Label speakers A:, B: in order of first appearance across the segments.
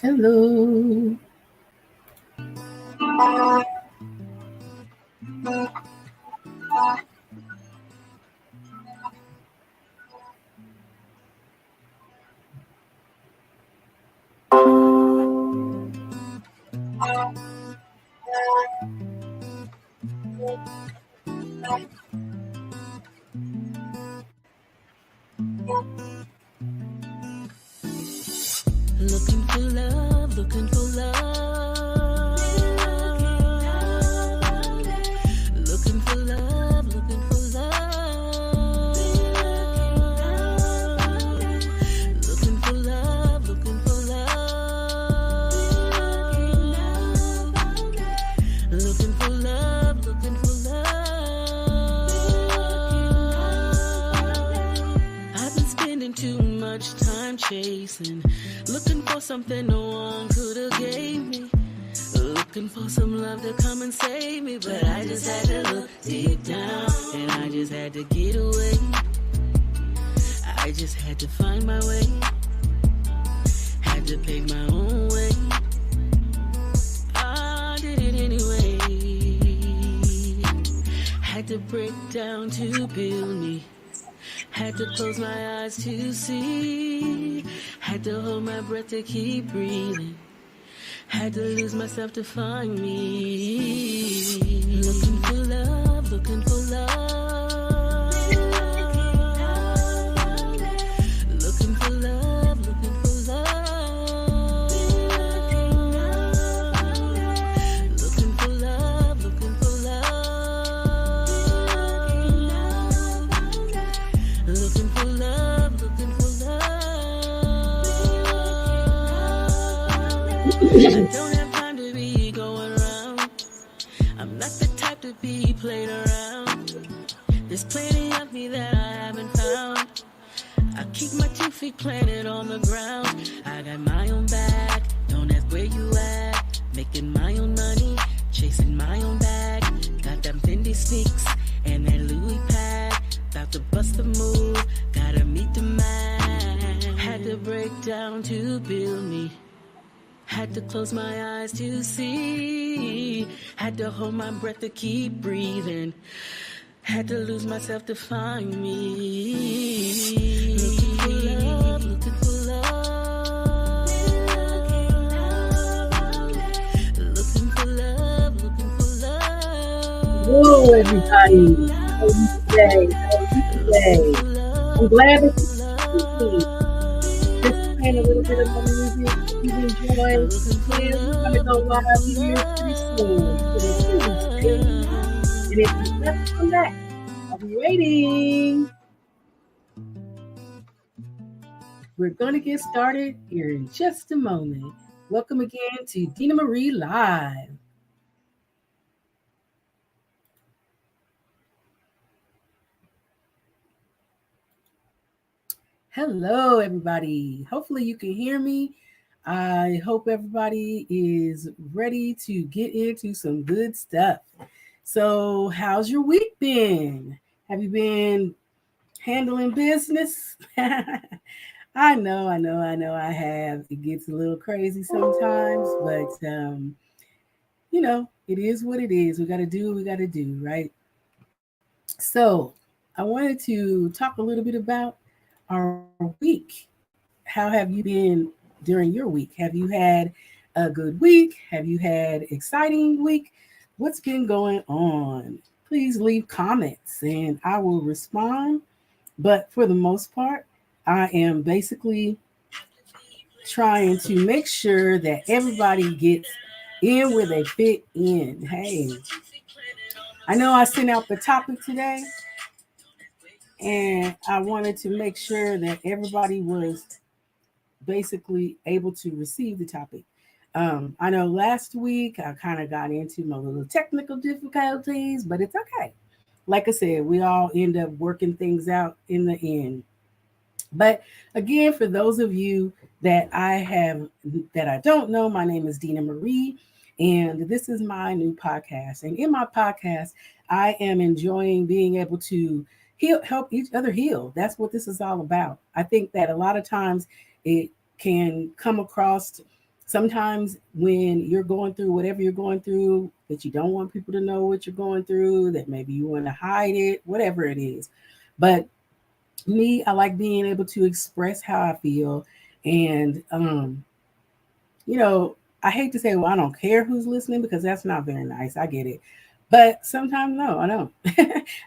A: Hello.
B: Looking for love, looking for love. Looking for love, looking for love. Looking for love, looking for love. Looking for love, looking for love. I've been spending too much time chasing, looking for something no one could have gave me. Looking for some love to come and save me, but I just had to look deep down, and I just had to get away. I just had to find my way, had to pave my own way. I did it anyway. Had to break down to build me. Had to close my eyes to see. Had to hold my breath to keep breathing. Had to lose myself to find me. Looking for love, looking for love. Looking for love, looking for love. Looking for love, looking for love. Looking for love, looking for love. I don't have time to be going around. I'm not the type to be played around. There's plenty of me that I haven't found. I keep my 2 feet planted on the ground. I got my own bag, don't ask where you at. Making my own money, chasing my own bag. Got them Fendi sneaks and that Louis pad. About to bust the move, gotta meet the man. Had to break down to build me. Had to close my eyes to see. Had to hold my breath to keep breathing. Had to lose myself to find me. Looking for love, looking for love. Looking for love, looking for love.
A: Hello, everybody. How are you today? How are you today? I'm glad that you're with me. Just playing a little bit of my music. If you enjoy, please, we're going to go live here pretty soon. And if you just come back, I'll be waiting. We're going to get started here in just a moment. Welcome again to DeanaMarie Live. Hello, everybody. Hopefully, you can hear me. I hope everybody is ready to get into some good stuff. So, how's your week been? Have you been handling business? I have. It gets a little crazy sometimes, but it is what it is. We got to do what we got to do, right? So, I wanted to talk a little bit about our week. How have you been during your week? Have you had a good week? Have you had exciting week? What's been going on? Please leave comments and I will respond. But for the most part, I am basically trying to make sure that everybody gets in where they fit in. Hey, I know I sent out the topic today, and I wanted to make sure that everybody was basically able to receive the topic. I know last week I kind of got into my little technical difficulties, but it's okay. Like I said, we all end up working things out in the end. But again, for those of you that I don't know, my name is DeanaMarie, and this is my new podcast. And in my podcast, I am enjoying being able to help each other heal. That's what this is all about. I think that a lot of times it can come across Sometimes when you're going through whatever you're going through, that you don't want people to know what you're going through, that maybe you want to hide it, whatever it is. But me, I like being able to express how I feel. And, you know, I hate to say, well, I don't care who's listening because that's not very nice. I get it. But sometimes, no, I don't.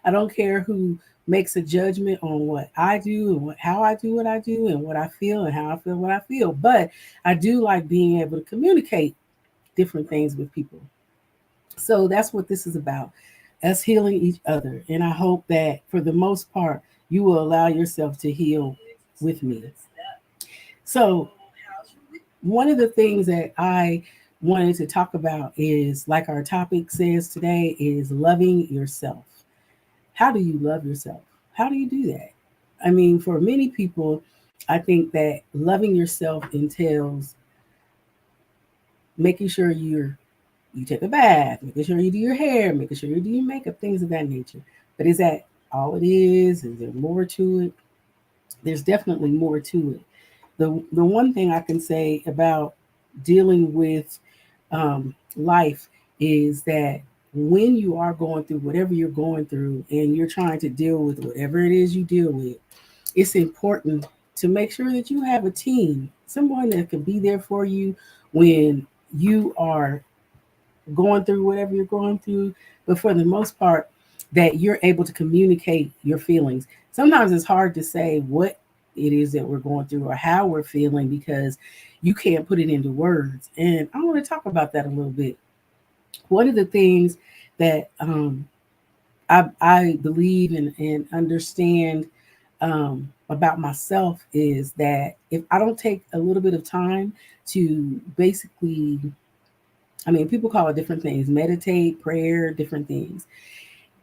A: I don't care who makes a judgment on what I do and how I do what I do and what I feel and how I feel what I feel. But I do like being able to communicate different things with people. So that's what this is about, us healing each other. And I hope that for the most part, you will allow yourself to heal with me. So, one of the things that I wanted to talk about is, like our topic says today, is loving yourself. How do you love yourself? How do you do that? I mean, for many people, I think that loving yourself entails making sure you take a bath, making sure you do your hair, making sure you do your makeup, things of that nature. But is that all it is? Is there more to it? There's definitely more to it. The one thing I can say about dealing with life is that when you are going through whatever you're going through and you're trying to deal with whatever it is you deal with, it's important to make sure that you have a team, someone that can be there for you when you are going through whatever you're going through, but for the most part, that you're able to communicate your feelings. Sometimes it's hard to say what it is that we're going through or how we're feeling because you can't put it into words. And I want to talk about that a little bit. One of the things that I believe and understand about myself is that if I don't take a little bit of time to basically, I mean, people call it different things, meditate, prayer, different things.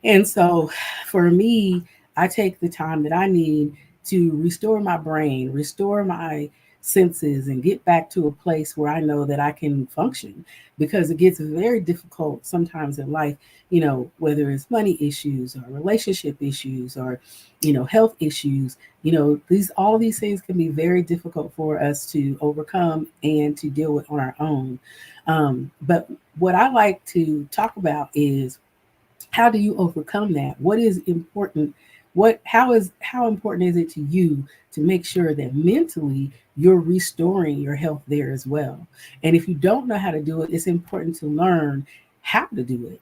A: And so for me, I take the time that I need to restore my brain, restore my senses, and get back to a place where I know that I can function because it gets very difficult sometimes in life, whether it's money issues or relationship issues or, health issues, all these things can be very difficult for us to overcome and to deal with on our own. But what I like to talk about is how do you overcome that? What is important? How important is it to you to make sure that mentally you're restoring your health there as well? And if you don't know how to do it, it's important to learn how to do it.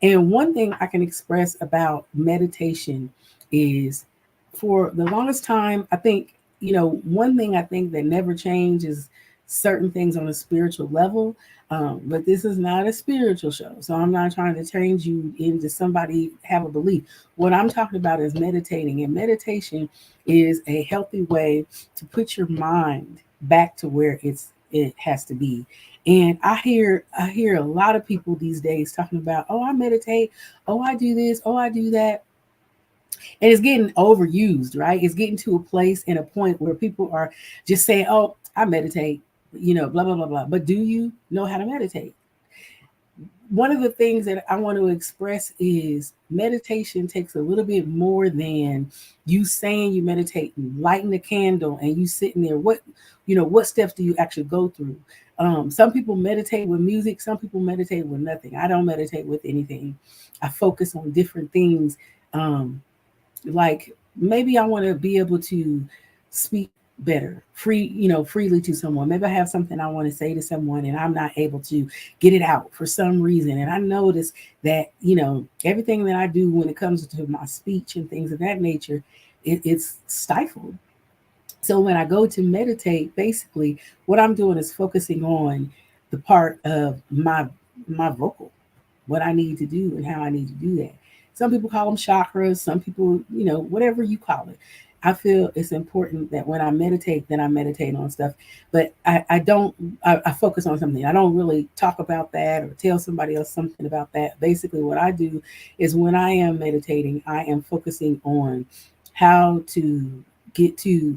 A: And one thing I can express about meditation is for the longest time, I think, one thing I think that never changes certain things on a spiritual level. But this is not a spiritual show. So I'm not trying to change you into somebody have a belief. What I'm talking about is meditating. And meditation is a healthy way to put your mind back to where it has to be. And I hear a lot of people these days talking about, oh, I meditate, oh, I do this, oh, I do that. And it's getting overused, right? It's getting to a place and a point where people are just saying, oh, I meditate, blah, blah, blah, blah. But do you know how to meditate? One of the things that I want to express is meditation takes a little bit more than you saying you meditate, lighting a candle, and you sitting there. What steps do you actually go through? Some people meditate with music. Some people meditate with nothing. I don't meditate with anything. I focus on different things. Like maybe I want to be able to speak better, freely to someone. Maybe I have something I want to say to someone and I'm not able to get it out for some reason. And I notice that, everything that I do when it comes to my speech and things of that nature, it's stifled. So when I go to meditate, basically what I'm doing is focusing on the part of my vocal, what I need to do and how I need to do that. Some people call them chakras, some people, whatever you call it. I feel it's important that when I meditate, then I meditate on stuff. But I don't, I focus on something. I don't really talk about that or tell somebody else something about that. Basically, what I do is when I am meditating, I am focusing on how to get to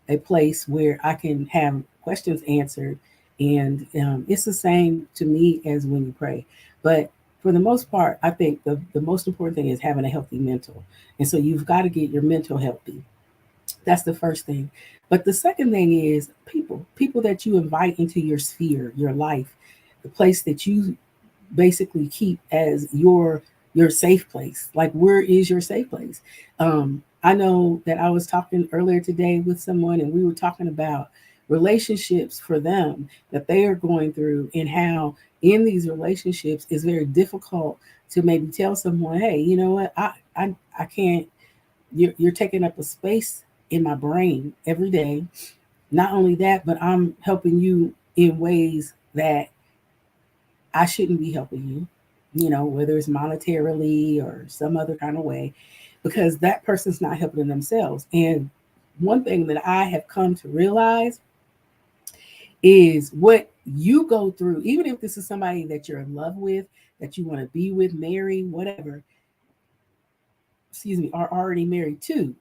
A: a place where I can have questions answered. And it's the same to me as when you pray. But for the most part, I think the most important thing is having a healthy mental. And so you've got to get your mental healthy. That's the first thing. But the second thing is people that you invite into your sphere, your life, the place that you basically keep as your safe place. Like, where is your safe place? I know that I was talking earlier today with someone, and we were talking about relationships for them that they are going through, and how in these relationships it's very difficult to maybe tell someone, hey, you know what, I can't. You're taking up a space in my brain every day. Not only that, but I'm helping you in ways that I shouldn't be helping you, whether it's monetarily or some other kind of way, because that person's not helping themselves. And one thing that I have come to realize is what you go through, even if this is somebody that you're in love with, that you want to be with, marry, whatever, excuse me, are already married to,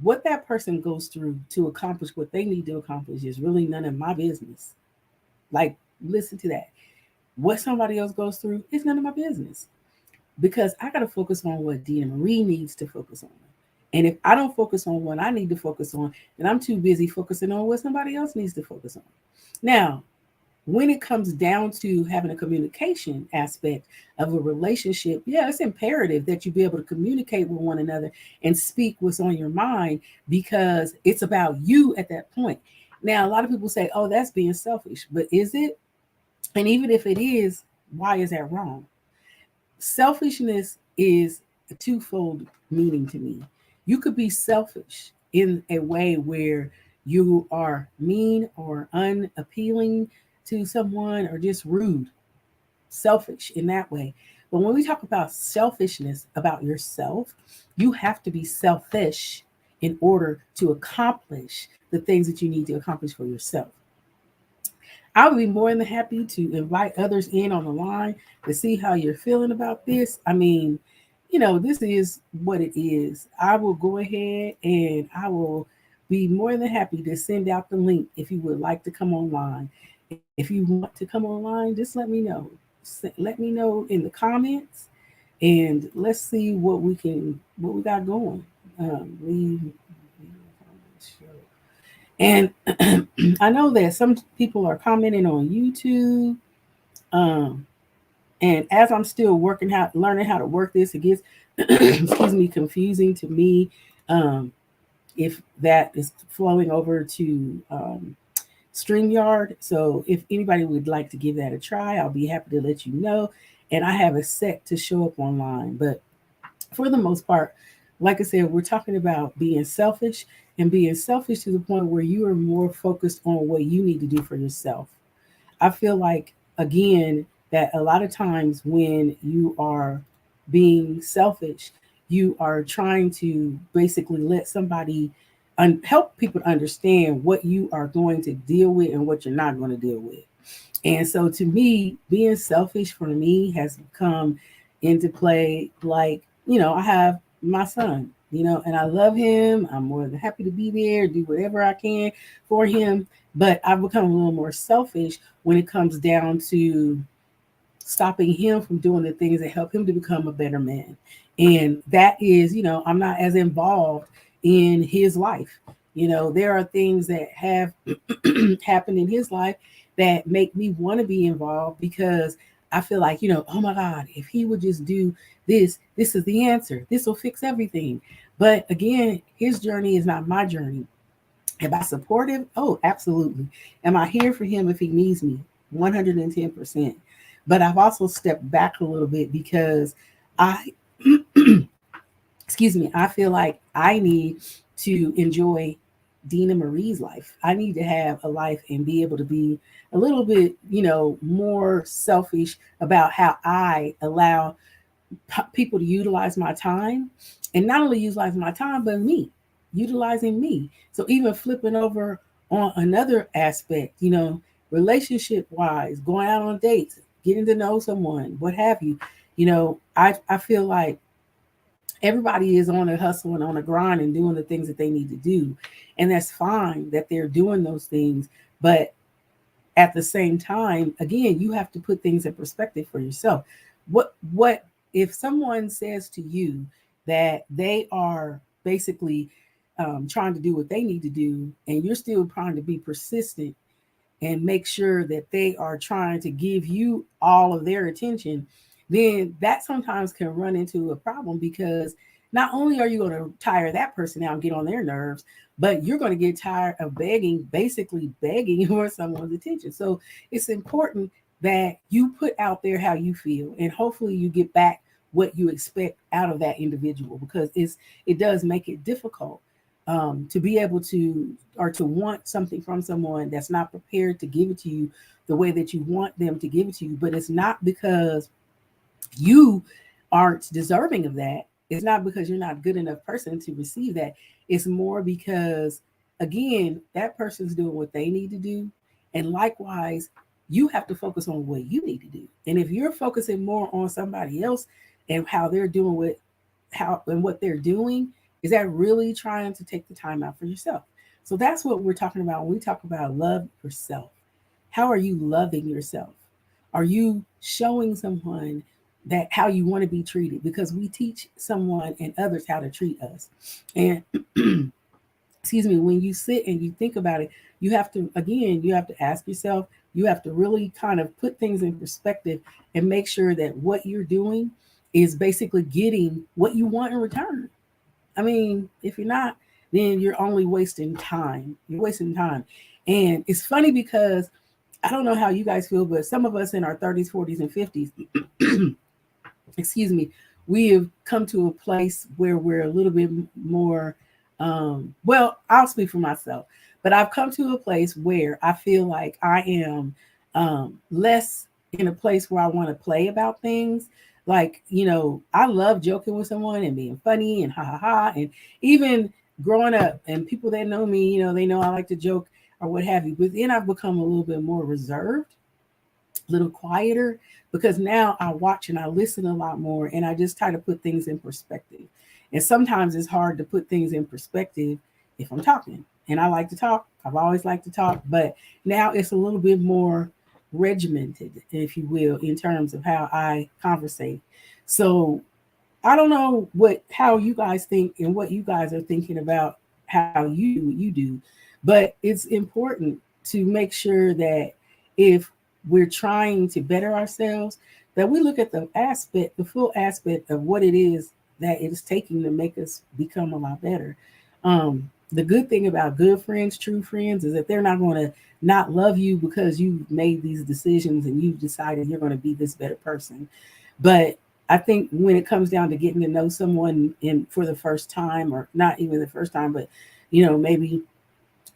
A: what that person goes through to accomplish what they need to accomplish is really none of my business. Like, listen to that. What somebody else goes through is none of my business, because I got to focus on what DeanaMarie needs to focus on. And if I don't focus on what I need to focus on, then I'm too busy focusing on what somebody else needs to focus on. Now, when it comes down to having a communication aspect of a relationship, yeah, it's imperative that you be able to communicate with one another and speak what's on your mind, because it's about you at that point. Now, a lot of people say, oh, that's being selfish, but is it? And even if it is, why is that wrong? Selfishness is a twofold meaning to me. You could be selfish in a way where you are mean or unappealing to someone, or just rude, selfish in that way. But when we talk about selfishness about yourself, you have to be selfish in order to accomplish the things that you need to accomplish for yourself. I would be more than happy to invite others in on the line to see how you're feeling about this. I mean, this is what it is. I will go ahead and I will be more than happy to send out the link if you would like to come online. If you want to come online, just let me know. Let me know in the comments, and let's see what we got going. Leave and I know that some people are commenting on YouTube. Um, and as I'm still learning how to work this, it gets, excuse me, confusing to me. If that is flowing over to StreamYard. So if anybody would like to give that a try, I'll be happy to let you know. And I have a set to show up online. But for the most part, like I said, we're talking about being selfish, and being selfish to the point where you are more focused on what you need to do for yourself. I feel like, again, that a lot of times when you are being selfish, you are trying to basically let somebody help people to understand what you are going to deal with and what you're not going to deal with. And so, to me, being selfish for me has come into play. Like, I have my son, and I love him. I'm more than happy to be there, do whatever I can for him. But I've become a little more selfish when it comes down to stopping him from doing the things that help him to become a better man. And that is, I'm not as involved in his life. There are things that have happened in his life that make me want to be involved, because I feel like, oh my God, if he would just do this is the answer. This will fix everything. But again, his journey is not my journey. Am I supportive? Oh, absolutely. Am I here for him if he needs me? 110%. But I've also stepped back a little bit, because I, excuse me, I feel like I need to enjoy DeanaMarie's life. I need to have a life and be able to be a little bit, more selfish about how I allow people to utilize my time, and not only utilize my time, but utilizing me. So even flipping over on another aspect, relationship wise, going out on dates, getting to know someone, what have you. I feel like everybody is on a hustle and on a grind and doing the things that they need to do. And that's fine that they're doing those things. But at the same time, again, you have to put things in perspective for yourself. What if someone says to you that they are basically trying to do what they need to do, and you're still trying to be persistent and make sure that they are trying to give you all of their attention, then that sometimes can run into a problem, because not only are you going to tire that person out and get on their nerves, but you're going to get tired of begging, basically begging for someone's attention. So it's important that you put out there how you feel, and hopefully you get back what you expect out of that individual, because it does make it difficult to be able to, or to want something from someone that's not prepared to give it to you the way that you want them to give it to you. But it's not because you aren't deserving of that. It's not because you're not a good enough person to receive that. It's more because, again, that person's doing what they need to do. And likewise, you have to focus on what you need to do. And if you're focusing more on somebody else and how they're doing what they're doing, is that really trying to take the time out for yourself? So that's what we're talking about when we talk about love yourself. How are you loving yourself? Are you showing someone that how you want to be treated? Because we teach someone and others how to treat us. And excuse me, when you sit and you think about it, you have to, again, you have to ask yourself, you have to really kind of put things in perspective and make sure that what you're doing is basically getting what you want in return. I mean, if you're not, then you're only wasting time. You're wasting time. And it's funny because I don't know how you guys feel, but some of us in our 30s, 40s, and 50s, excuse me, we have come to a place where we're a little bit more, well, I'll speak for myself, but I've come to a place where I feel like I am less in a place where I want to play about things. Like, I love joking with someone and being funny and ha ha ha. And even growing up, and people that know me, they know I like to joke or what have you. But then I've become a little bit more reserved, a little quieter, because now I watch and I listen a lot more, and I just try to put things in perspective. And sometimes it's hard to put things in perspective if I'm talking. And I like to talk. I've always liked to talk, but now it's a little bit more regimented, if you will, in terms of how I conversate. So I don't know how you guys think and what you guys are thinking about how you do what you do, but it's important to make sure that if we're trying to better ourselves, that we look at the full aspect of what it is that it is taking to make us become a lot better. The good thing about good friends, true friends, is that they're not going to not love you because you've made these decisions and you've decided you're going to be this better person. But I think when it comes down to getting to know someone for the first time, or not even the first time, but maybe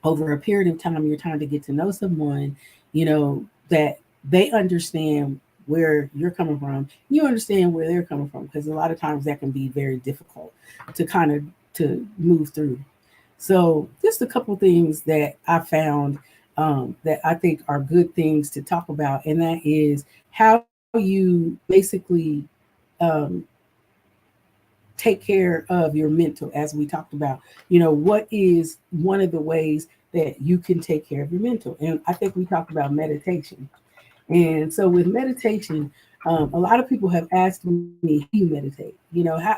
A: over a period of time, you're trying to get to know someone, that they understand where you're coming from, you understand where they're coming from, because a lot of times that can be very difficult to kind of to move through. So just a couple things that I found that I think are good things to talk about, and that is how you basically um, take care of your mental, as we talked about. What is one of the ways that you can take care of your mental? And I think we talked about meditation. And so with meditation, a lot of people have asked me, how do you meditate?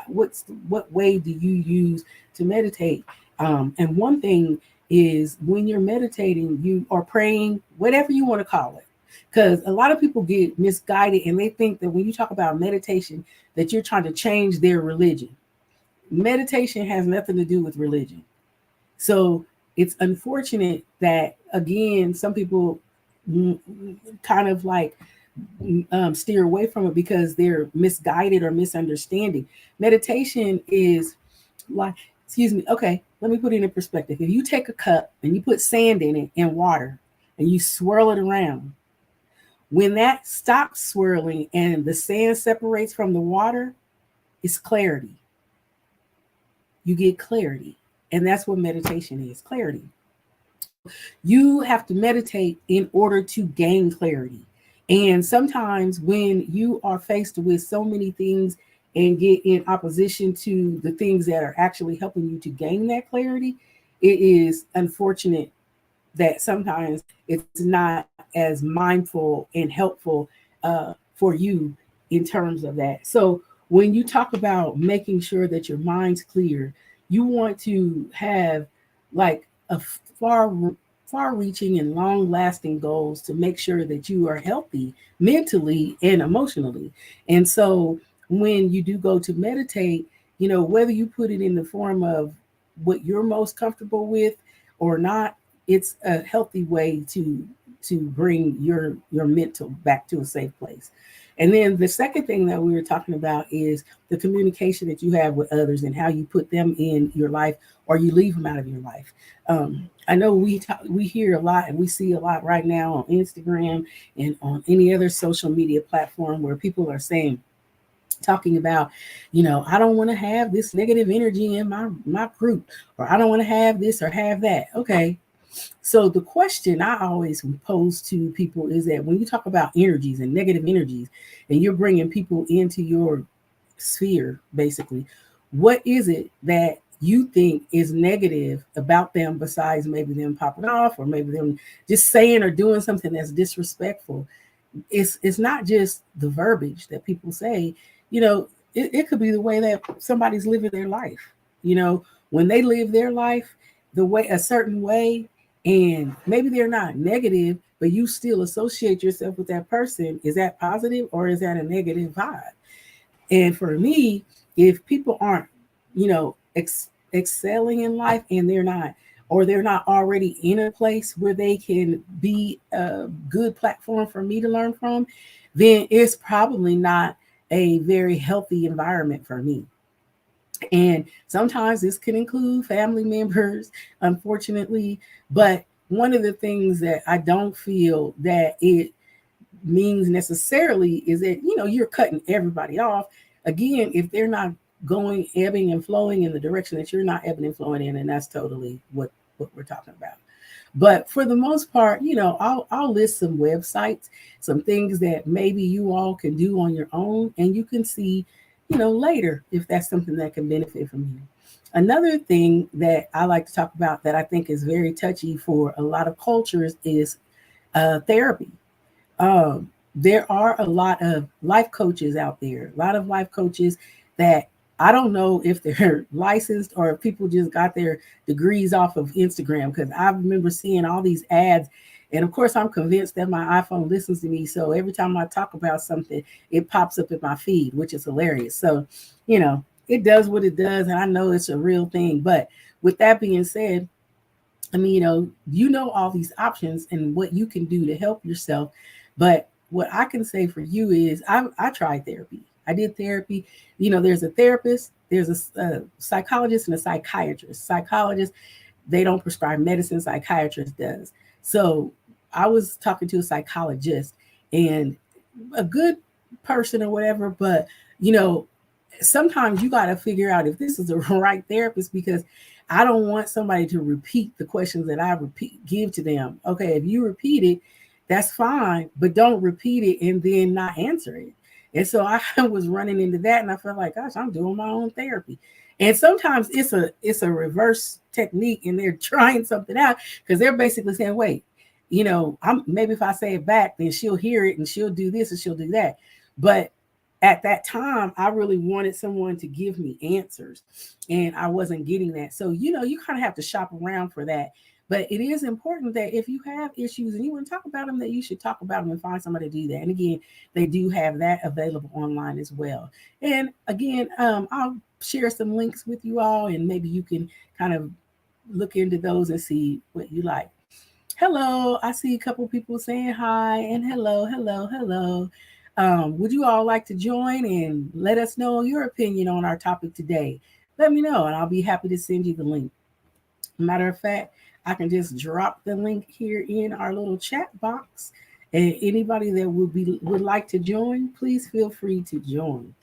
A: What way do you use to meditate? And one thing is, when you're meditating, you are praying, whatever you want to call it. Because a lot of people get misguided and they think that when you talk about meditation, that you're trying to change their religion. Meditation has nothing to do with religion. So it's unfortunate that, again, some people kind of like steer away from it because they're misguided or misunderstanding. Meditation is like, excuse me, okay, let me put it in perspective. If you take a cup and you put sand in it and water and you swirl it around, when that stops swirling and the sand separates from the water, it's clarity. You get clarity. And that's what meditation is, clarity. So you have to meditate in order to gain clarity. And sometimes when you are faced with so many things and get in opposition to the things that are actually helping you to gain that clarity, it is unfortunate that sometimes it's not as mindful and helpful for you in terms of that. So when you talk about making sure that your mind's clear, You want to have like a far far reaching and long lasting goals to make sure that you are healthy mentally and emotionally. And so when you do go to meditate, whether you put it in the form of what you're most comfortable with or not, it's a healthy way to bring your mental back to a safe place. And then the second thing that we were talking about is the communication that you have with others and how you put them in your life or you leave them out of your life. I know we hear a lot and we see a lot right now on Instagram and on any other social media platform where people are saying, talking about, I don't want to have this negative energy in my group, or I don't want to have this or have that. Okay, so the question I always pose to people is that when you talk about energies and negative energies, and you're bringing people into your sphere, basically, what is it that you think is negative about them besides maybe them popping off or maybe them just saying or doing something that's disrespectful? It's not just the verbiage that people say. It could be the way that somebody's living their life. When they live their life the way a certain way, and maybe they're not negative, but you still associate yourself with that person. Is that positive or is that a negative vibe? And for me, if people aren't, excelling in life, and they're not already in a place where they can be a good platform for me to learn from, then it's probably not a very healthy environment for me. And sometimes this can include family members, unfortunately. But one of the things that I don't feel that it means necessarily is that you're cutting everybody off. Again, if they're not going ebbing and flowing in the direction that you're not ebbing and flowing in, and that's totally what we're talking about. But for the most part, I'll list some websites, some things that maybe you all can do on your own, and you can see, later if that's something that can benefit from you. Another thing that I like to talk about that I think is very touchy for a lot of cultures is therapy. um, there are a lot of life coaches out there, a lot of life coaches that I don't know if they're licensed or if people just got their degrees off of Instagram, because I remember seeing all these ads. And of course, I'm convinced that my iPhone listens to me. So every time I talk about something, it pops up in my feed, which is hilarious. So, you know, it does what it does. And I know it's a real thing. But with that being said, I mean, all these options and what you can do to help yourself. But what I can say for you is I tried therapy. I did therapy. There's a therapist, there's a psychologist, and a psychiatrist. Psychologist, they don't prescribe medicine, psychiatrist does. So I was talking to a psychologist and a good person or whatever, but you know, sometimes you got to figure out if this is the right therapist, because I don't want somebody to repeat the questions that I give to them. Okay, if you repeat it, that's fine, but don't repeat it and then not answer it. And so I was running into that, and I felt like, gosh, I'm doing my own therapy. And sometimes it's a reverse technique, and they're trying something out because they're basically saying, wait, I'm maybe if I say it back, then she'll hear it and she'll do this and she'll do that. But at that time, I really wanted someone to give me answers, and I wasn't getting that. So, you kind of have to shop around for that. But it is important that if you have issues and you want to talk about them, that you should talk about them and find somebody to do that. And again, they do have that available online as well. And again, I'll share some links with you all, and maybe you can kind of look into those and see what you like. Hello, I see a couple people saying hi and hello, hello, hello. Would you all like to join and let us know your opinion on our topic today? Let me know, and I'll be happy to send you the link. Matter of fact, I can just drop the link here in our little chat box, and anybody that would like to join, please feel free to join.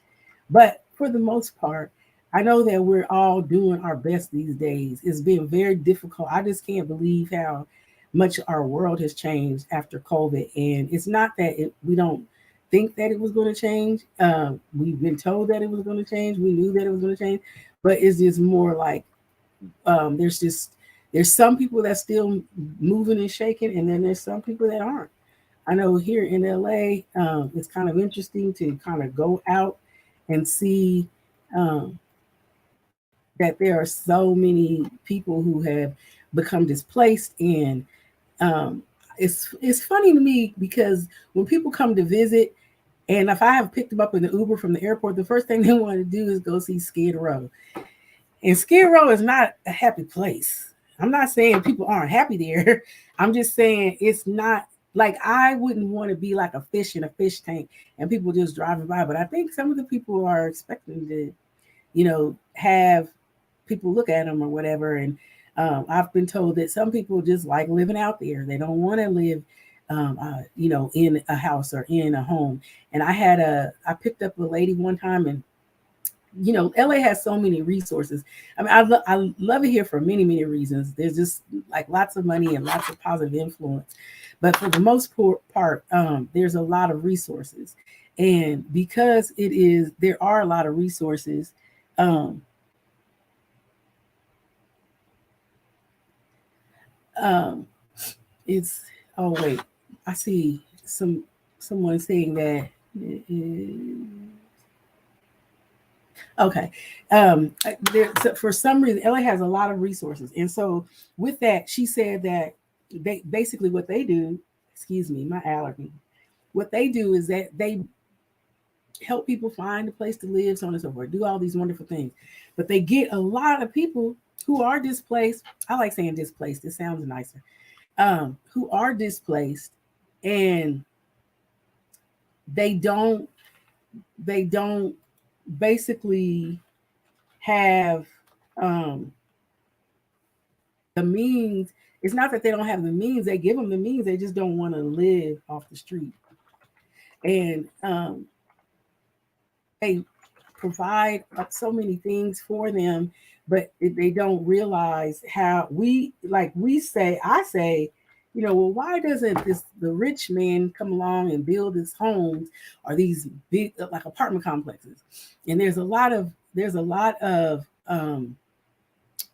A: But for the most part, I know that we're all doing our best these days. It's been very difficult. I just can't believe how much our world has changed after COVID. And it's not that we don't think that it was going to change. We've been told that it was going to change. We knew that it was going to change. But it's just more like um, there's just there's some people that still moving and shaking, and then there's some people that aren't. I know here in LA, it's kind of interesting to kind of go out and see um, that there are so many people who have become displaced, and um, it's funny to me because when people come to visit, and if I have picked them up in the Uber from the airport, the first thing they want to do is go see Skid Row. And Skid Row is not a happy place. I'm not saying people aren't happy there. I'm just saying it's not like I wouldn't want to be like a fish in a fish tank and people just driving by. But I think some of the people are expecting to, have people look at them or whatever. And I've been told that some people just like living out there. They don't want to live, in a house or in a home. And I picked up a lady one time, and LA has so many resources. I mean, I love it here for many, many reasons. There's just like lots of money and lots of positive influence. But for the most part, there's a lot of resources. And because there are a lot of resources, um, um, it's, oh, wait, I see someone saying that. Okay. So for some reason, LA has a lot of resources. And so with that, she said that they basically what they do, excuse me, my allergy, what they do is that they help people find a place to live, so on and so forth, do all these wonderful things. But they get a lot of people who are displaced. I like saying displaced, it sounds nicer. Who are displaced, and they don't basically have um, the means. It's not that they don't have the means; they give them the means. They just don't want to live off the street, and they provide so many things for them, but they don't realize how we say. I say, well, why doesn't the rich man come along and build his homes or these big like apartment complexes? And there's a lot of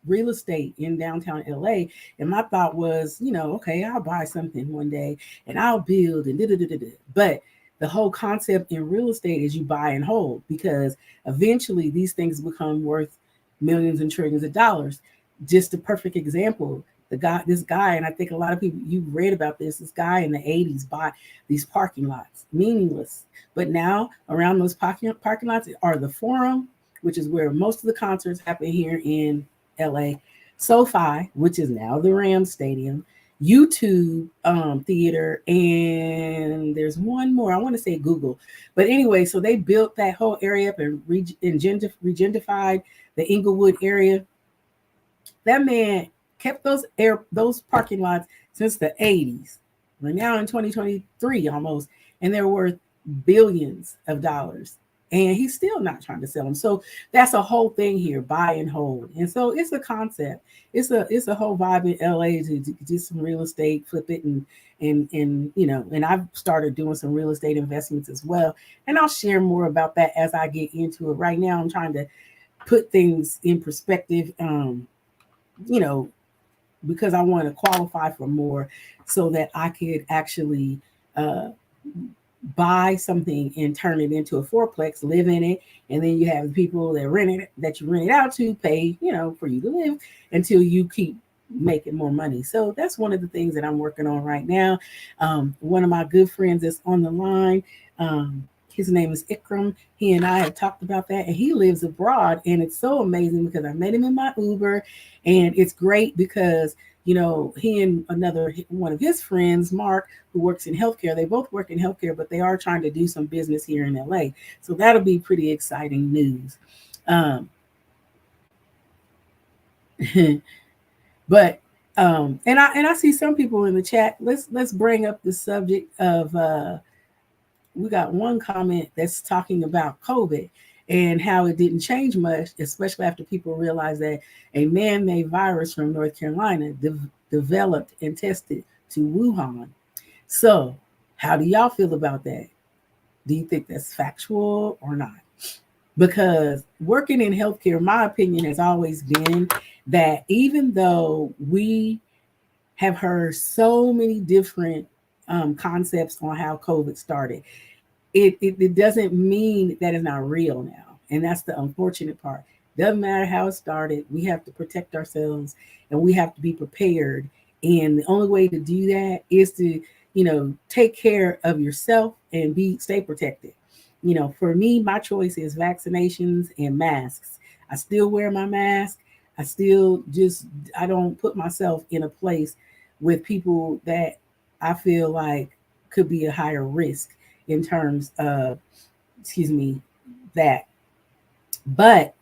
A: real estate in downtown LA. And my thought was, okay, I'll buy something one day and I'll build and da da da da. But the whole concept in real estate is you buy and hold, because eventually these things become worth millions and trillions of dollars. Just a perfect example. This guy, and I think a lot of people you read about this guy in the 80s bought these parking lots, meaningless. But now around those parking lots are the Forum, which is where most of the concerts happen here in LA, SoFi, which is now the Rams Stadium, YouTube Theater, and there's one more. I want to say Google. But anyway, so they built that whole area up and regentified the Inglewood area. That man kept those parking lots since the 80s. We're now in 2023 almost, and they're worth billions of dollars. And he's still not trying to sell them. So that's a whole thing here, buy and hold. And so it's a concept. It's a whole vibe in LA to do some real estate, flip it, and I've started doing some real estate investments as well. And I'll share more about that as I get into it. Right now, I'm trying to put things in perspective, because I want to qualify for more so that I could actually buy something and turn it into a fourplex, live in it, and then you have people that you rent it out to pay, for you to live until you keep making more money. So that's one of the things that I'm working on right now. One of my good friends is on the line. His name is Ikram. He and I have talked about that, and he lives abroad, and it's so amazing because I met him in my Uber, and it's great because he and another one of his friends, Mark, who works in healthcare, they both work in healthcare, but they are trying to do some business here in LA. So that'll be pretty exciting news. But and I see some people in the chat. Let's bring up the subject of we got one comment that's talking about COVID and how it didn't change much, especially after people realized that a man-made virus from North Carolina developed and tested to Wuhan. So how do y'all feel about that? Do you think that's factual or not? Because working in healthcare, my opinion has always been that even though we have heard so many different concepts on how COVID started, it doesn't mean that it's not real now. And that's the unfortunate part. Doesn't matter how it started. We have to protect ourselves and we have to be prepared. And the only way to do that is to, take care of yourself and stay protected. For me, my choice is vaccinations and masks. I still wear my mask. I still just, I don't put myself in a place with people that I feel like could be a higher risk in terms of, excuse me, that. But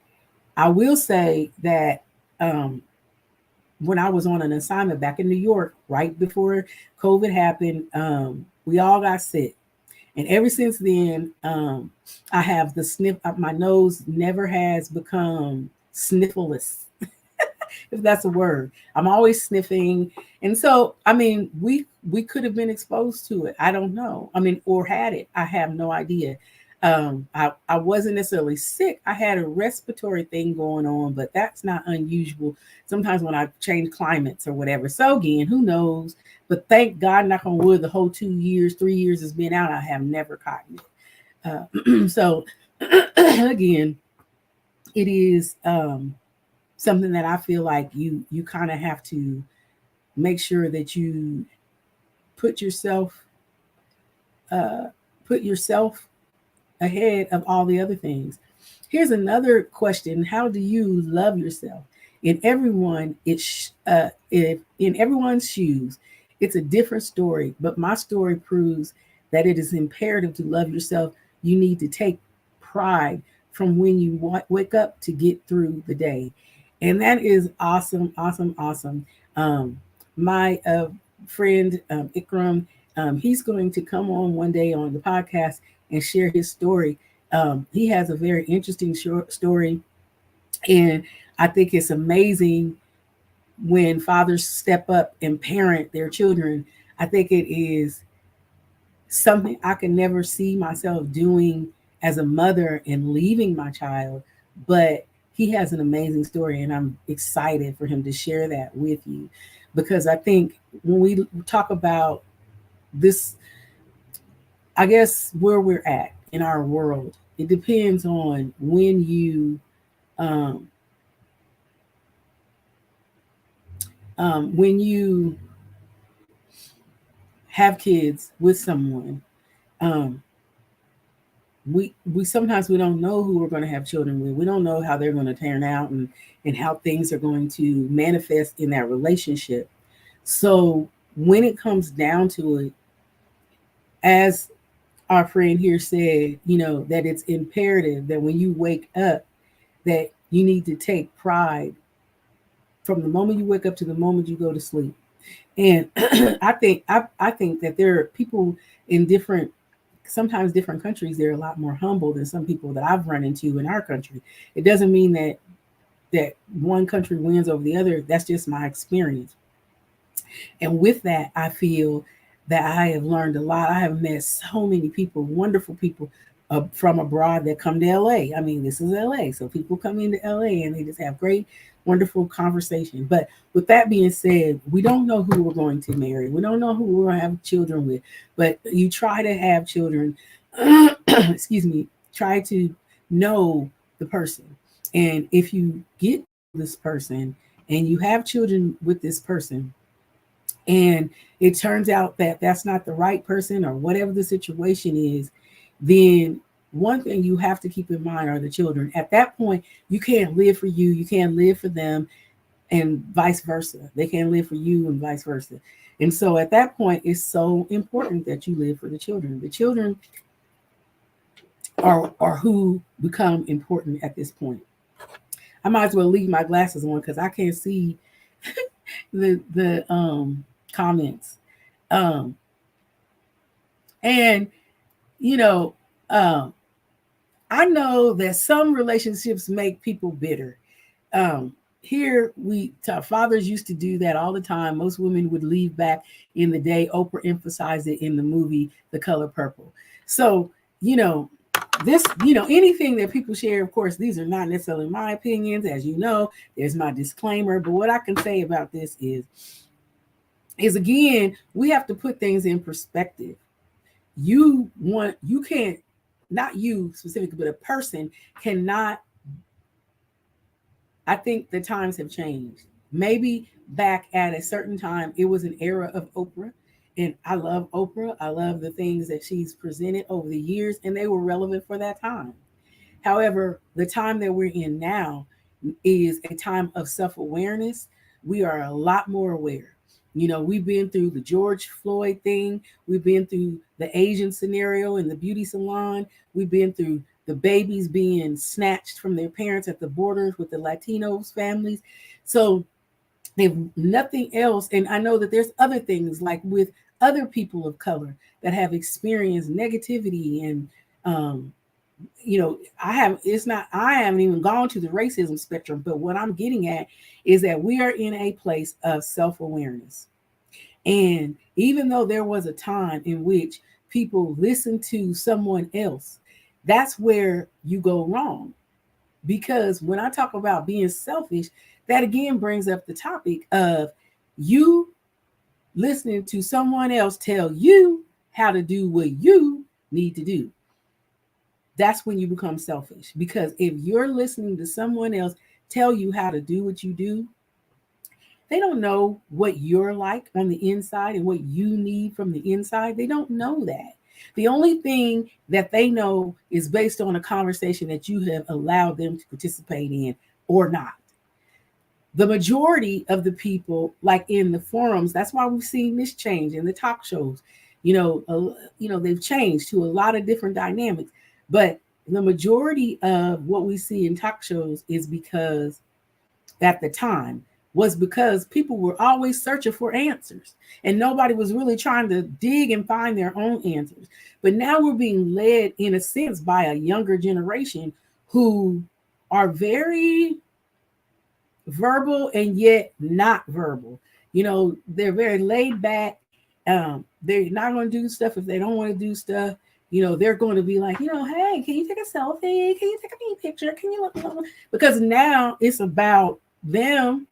A: I will say that when I was on an assignment back in New York, right before COVID happened, we all got sick. And ever since then, I have the sniff. My nose never has become sniffleless, if that's a word. I'm always sniffing. And so, I mean, we could have been exposed to it. I don't know. I mean, or had it. I have no idea. I wasn't necessarily sick. I had a respiratory thing going on, but that's not unusual. Sometimes when I change climates or whatever. So again, who knows? But thank God, knock on wood, the whole 2 years, 3 years has been out. I have never caught it. So again, it is something that I feel like you kind of have to make sure that you put yourself put yourself ahead of all the other things. Here's another question: how do you love yourself? If in everyone's shoes, it's a different story. But my story proves that it is imperative to love yourself. You need to take pride from when you wake up to get through the day, and that is awesome, awesome, awesome. My friend Ikram, he's going to come on one day on the podcast and share his story. He has a very interesting short story, and I think it's amazing when fathers step up and parent their children. I think it is something I can never see myself doing as a mother and leaving my child, but he has an amazing story, and I'm excited for him to share that with you, because I think when we talk about this, I guess where we're at in our world, it depends on um, when you have kids with someone. Um, we sometimes we don't know who we're going to have children with. We don't know how they're going to turn out, and how things are going to manifest in that relationship. So when it comes down to it, as our friend here said, that it's imperative that when you wake up, that you need to take pride from the moment you wake up to the moment you go to sleep. And I think that there are people in sometimes different countries. They're a lot more humble than some people that I've run into in our country. It doesn't mean that one country wins over the other. That's just my experience. And with that, I feel that I have learned a lot. I have met so many people, wonderful people from abroad that come to LA. I mean, this is LA. So people come into LA and they just have great, wonderful conversation. But with that being said, we don't know who we're going to marry. We don't know who we're going to have children with. But you try to have children, excuse me, try to know the person. And if you get to know this person and you have children with this person, and it turns out that that's not the right person or whatever the situation is, then one thing you have to keep in mind are the children. At that point, you can't live for you, you can't live for them, and vice versa. They can't live for you and vice versa. And so at that point, it's so important that you live for the children. The children are who become important at this point. I might as well leave my glasses on because I can't see the comments. Um, and you know, um, I know that some relationships make people bitter. Um, Here fathers used to do that all the time. Most women would leave back in the day. Oprah emphasized it in the movie The Color Purple. So, you know, anything that people share, of course, these are not necessarily my opinions. As you know, there's my disclaimer. But what I can say about this is again, we have to put things in perspective. You can't, not you specifically, but a person cannot I think the times have changed. Maybe back at a certain time, it was an era of Oprah. And I love Oprah. I love the things that she's presented over the years, and they were relevant for that time. However, the time that we're in now is a time of self awareness. We are a lot more aware. We've been through the George Floyd thing, we've been through the Asian scenario in the beauty salon, we've been through the babies being snatched from their parents at the borders with the Latinos families. So, if nothing else, and I know that there's other things like with other people of color that have experienced negativity and um, I haven't even gone to the racism spectrum, but what I'm getting at is that we are in a place of self-awareness. And even though there was a time in which people listened to someone else, that's where you go wrong. Because when I talk about being selfish, that again brings up the topic of you listening to someone else tell you how to do what you need to do. That's when you become selfish. Because if you're listening to someone else tell you how to do what you do, they don't know what you're like on the inside and what you need from the inside. They don't know that. The only thing that they know is based on a conversation that you have allowed them to participate in or not. The majority of the people, like in the forums, that's why we've seen this change in the talk shows. They've changed to a lot of different dynamics. But the majority of what we see in talk shows is because at the time was because people were always searching for answers and nobody was really trying to dig and find their own answers. But now we're being led in a sense by a younger generation who are very verbal and yet not verbal. They're very laid back. They're not going to do stuff if they don't want to do stuff. They're going to be like, hey, can you take a selfie? Can you take a picture? Can you look? Because now it's about them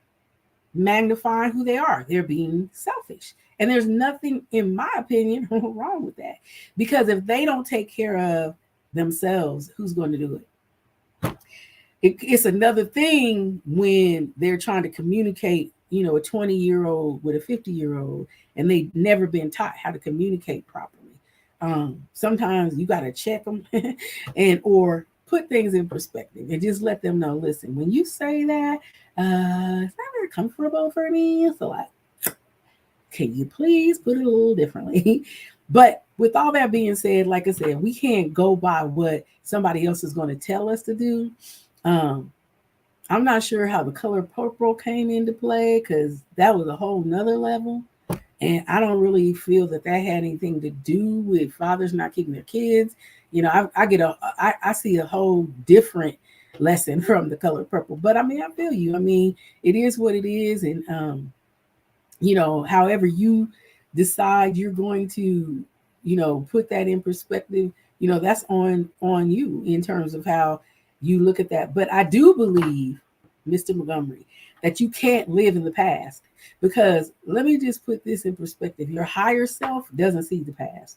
A: magnifying who they are. They're being selfish. And there's nothing, in my opinion, wrong with that. Because if they don't take care of themselves, who's going to do it? It's another thing when they're trying to communicate, a 20-year-old with a 50-year-old, and they've never been taught how to communicate properly. Sometimes you got to check them or put things in perspective and just let them know, listen, when you say that, it's not very comfortable for me. So can you please put it a little differently? But with all that being said, like I said, we can't go by what somebody else is going to tell us to do. I'm not sure how the color purple came into play because that was a whole nother level. And I don't really feel that had anything to do with fathers not keeping their kids. I see a whole different lesson from the color purple. But I feel you. It is what it is. And, however you decide you're going to, put that in perspective, that's on you in terms of how you look at that. But I do believe, Mr. Montgomery, that you can't live in the past. Because let me just put this in perspective. Your higher self doesn't see the past.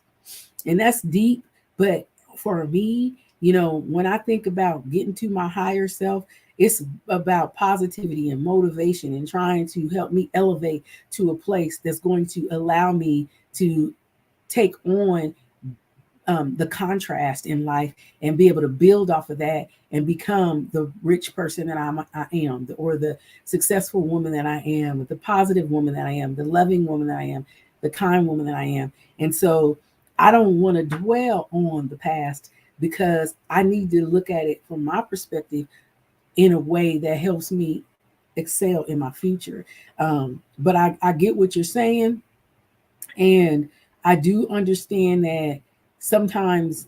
A: And that's deep. But for me, when I think about getting to my higher self, it's about positivity and motivation and trying to help me elevate to a place that's going to allow me to take on the contrast in life and be able to build off of that and become the rich person that I am, or the successful woman that I am, the positive woman that I am, the loving woman that I am, the kind woman that I am. And so I don't want to dwell on the past because I need to look at it from my perspective in a way that helps me excel in my future. But I get what you're saying. And I do understand that sometimes,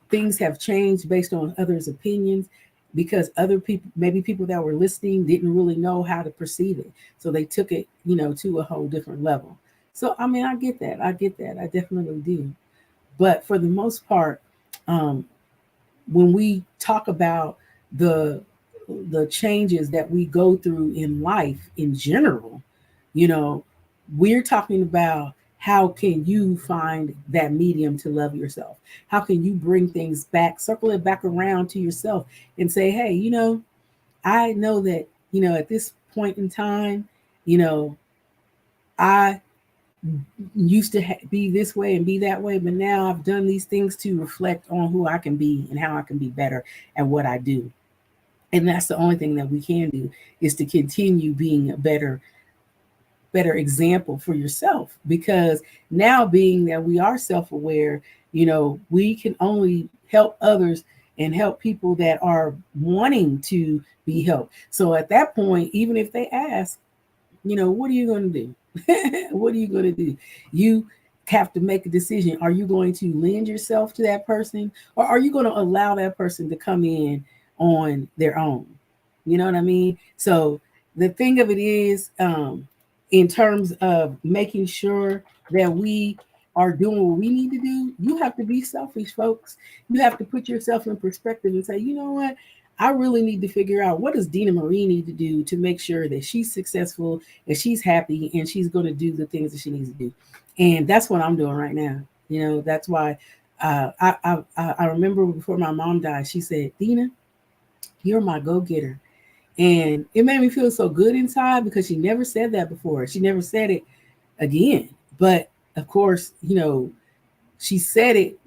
A: things have changed based on others' opinions because other people, maybe people that were listening, didn't really know how to perceive it. So they took it, to a whole different level. So, I get that. I definitely do. But for the most part, when we talk about the changes that we go through in life in general, we're talking about how can you find that medium to love yourself? How can you bring things back, circle it back around to yourself and say, hey, I know that, at this point in time, you know, I used to be this way and be that way, but now I've done these things to reflect on who I can be and how I can be better at what I do. And that's the only thing that we can do, is to continue being a better example for yourself, because now, being that we are self-aware, we can only help others and help people that are wanting to be helped. So at that point, even if they ask, what are you going to do? What are you going to do? You have to make a decision. Are you going to lend yourself to that person, or are you going to allow that person to come in on their own? You know what I mean? So the thing of it is, in terms of making sure that we are doing what we need to do, you have to be selfish, folks. You have to put yourself in perspective and say, you know what? I really need to figure out, what does DeanaMarie need to do to make sure that she's successful and she's happy and she's going to do the things that she needs to do. And that's what I'm doing right now. That's why I remember before my mom died, she said, Deana, you're my go-getter. And it made me feel so good inside, because she never said that before. She never said it again. But of course, she said it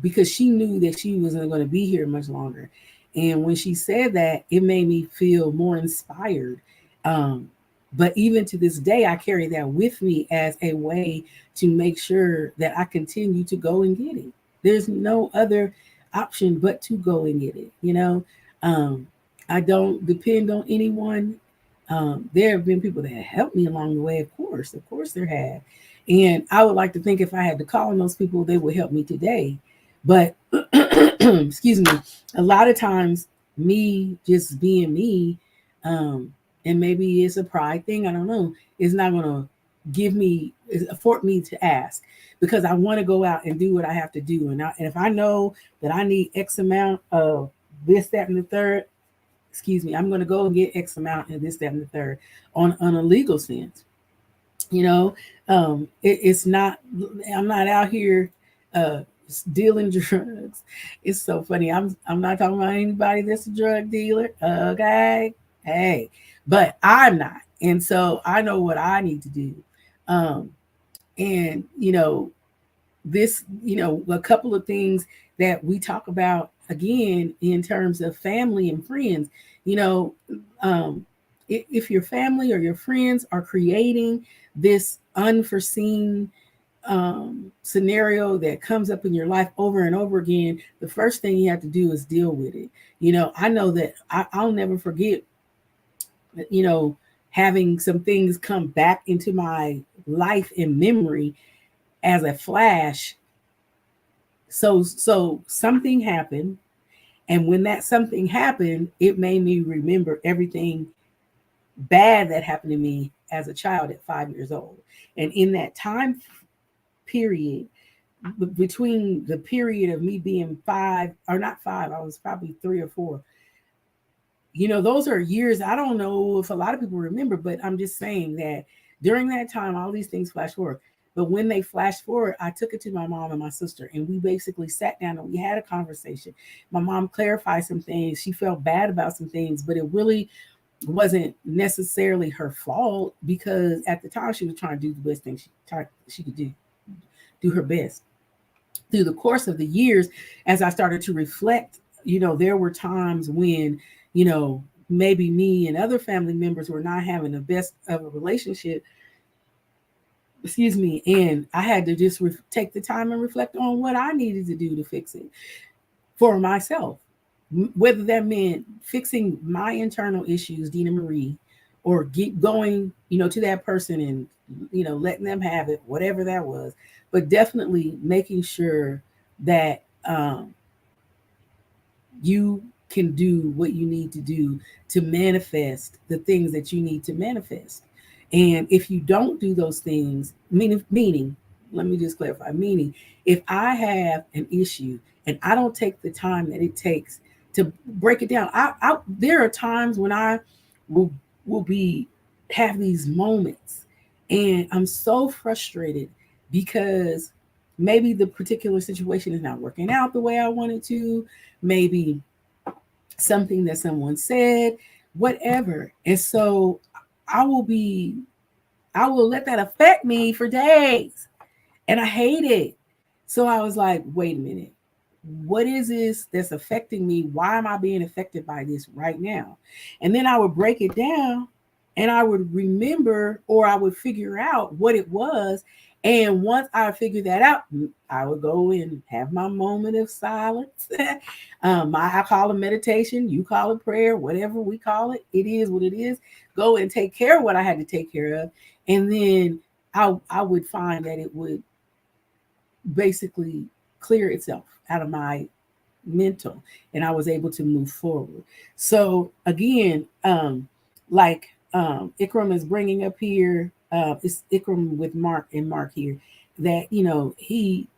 A: because she knew that she wasn't going to be here much longer. And when she said that, it made me feel more inspired. Um, but even to this day, I carry that with me as a way to make sure that I continue to go and get it. There's no other option but to go and get it. Um, I don't depend on anyone. There have been people that have helped me along the way, of course there have. And I would like to think, if I had to call on those people, they would help me today. But excuse me, a lot of times, me just being me, um, and maybe it's a pride thing, I don't know, is not going to afford me to ask, because I want to go out and do what I have to do. And if I know that I need X amount of this, that, and the third, excuse me, I'm going to go and get X amount of this, that, and the third, on a legal sense. You know, it's not, I'm not out here uh, dealing drugs. It's so funny. I'm not talking about anybody that's a drug dealer. Okay. Hey, but I'm not. And so I know what I need to do. Um, and, a couple of things that we talk about again in terms of family and friends, you know, um, if your family or your friends are creating this unforeseen scenario that comes up in your life over and over again, the first thing you have to do is deal with it. I know that I'll never forget, you know, having some things come back into my life in memory as a flash. So something happened, and when that something happened, it made me remember everything bad that happened to me as a child at 5 years old. And in that time period, between the period of me being five, or not five, I was probably 3 or 4. Those are years I don't know if a lot of people remember, but I'm just saying that during that time, all these things flash forward. But when they flashed forward, I took it to my mom and my sister, and we basically sat down and we had a conversation. My mom clarified some things. She felt bad about some things, but it really wasn't necessarily her fault, because at the time she was trying to do the best thing she could do her best. Through the course of the years, as I started to reflect, there were times when, maybe me and other family members were not having the best of a relationship, excuse me, and I had to just take the time and reflect on what I needed to do to fix it for myself. Whether that meant fixing my internal issues, DeanaMarie, or get going, to that person and, letting them have it, whatever that was. But definitely making sure that you can do what you need to do to manifest the things that you need to manifest. And if you don't do those things, meaning, let me just clarify, meaning, if I have an issue and I don't take the time that it takes to break it down, there are times when I will be have these moments, and I'm so frustrated because maybe the particular situation is not working out the way I wanted to. Maybe something that someone said whatever. And so I will be, I will let that affect me for days. And I hate it. So I was like, wait a minute. What is this that's affecting me? Why am I being affected by this right now? And then I would break it down and I would remember or I would figure out what it was. And once I figured that out, I would go and have my moment of silence. I call it meditation, you call it prayer, whatever we call it. It is what it is. Go and take care of what I had to take care of. And then I would find that it would basically clear itself out of my mental and I was able to move forward. So again, Ikram is bringing up here, it's Ikram with Mark and Mark here, that, he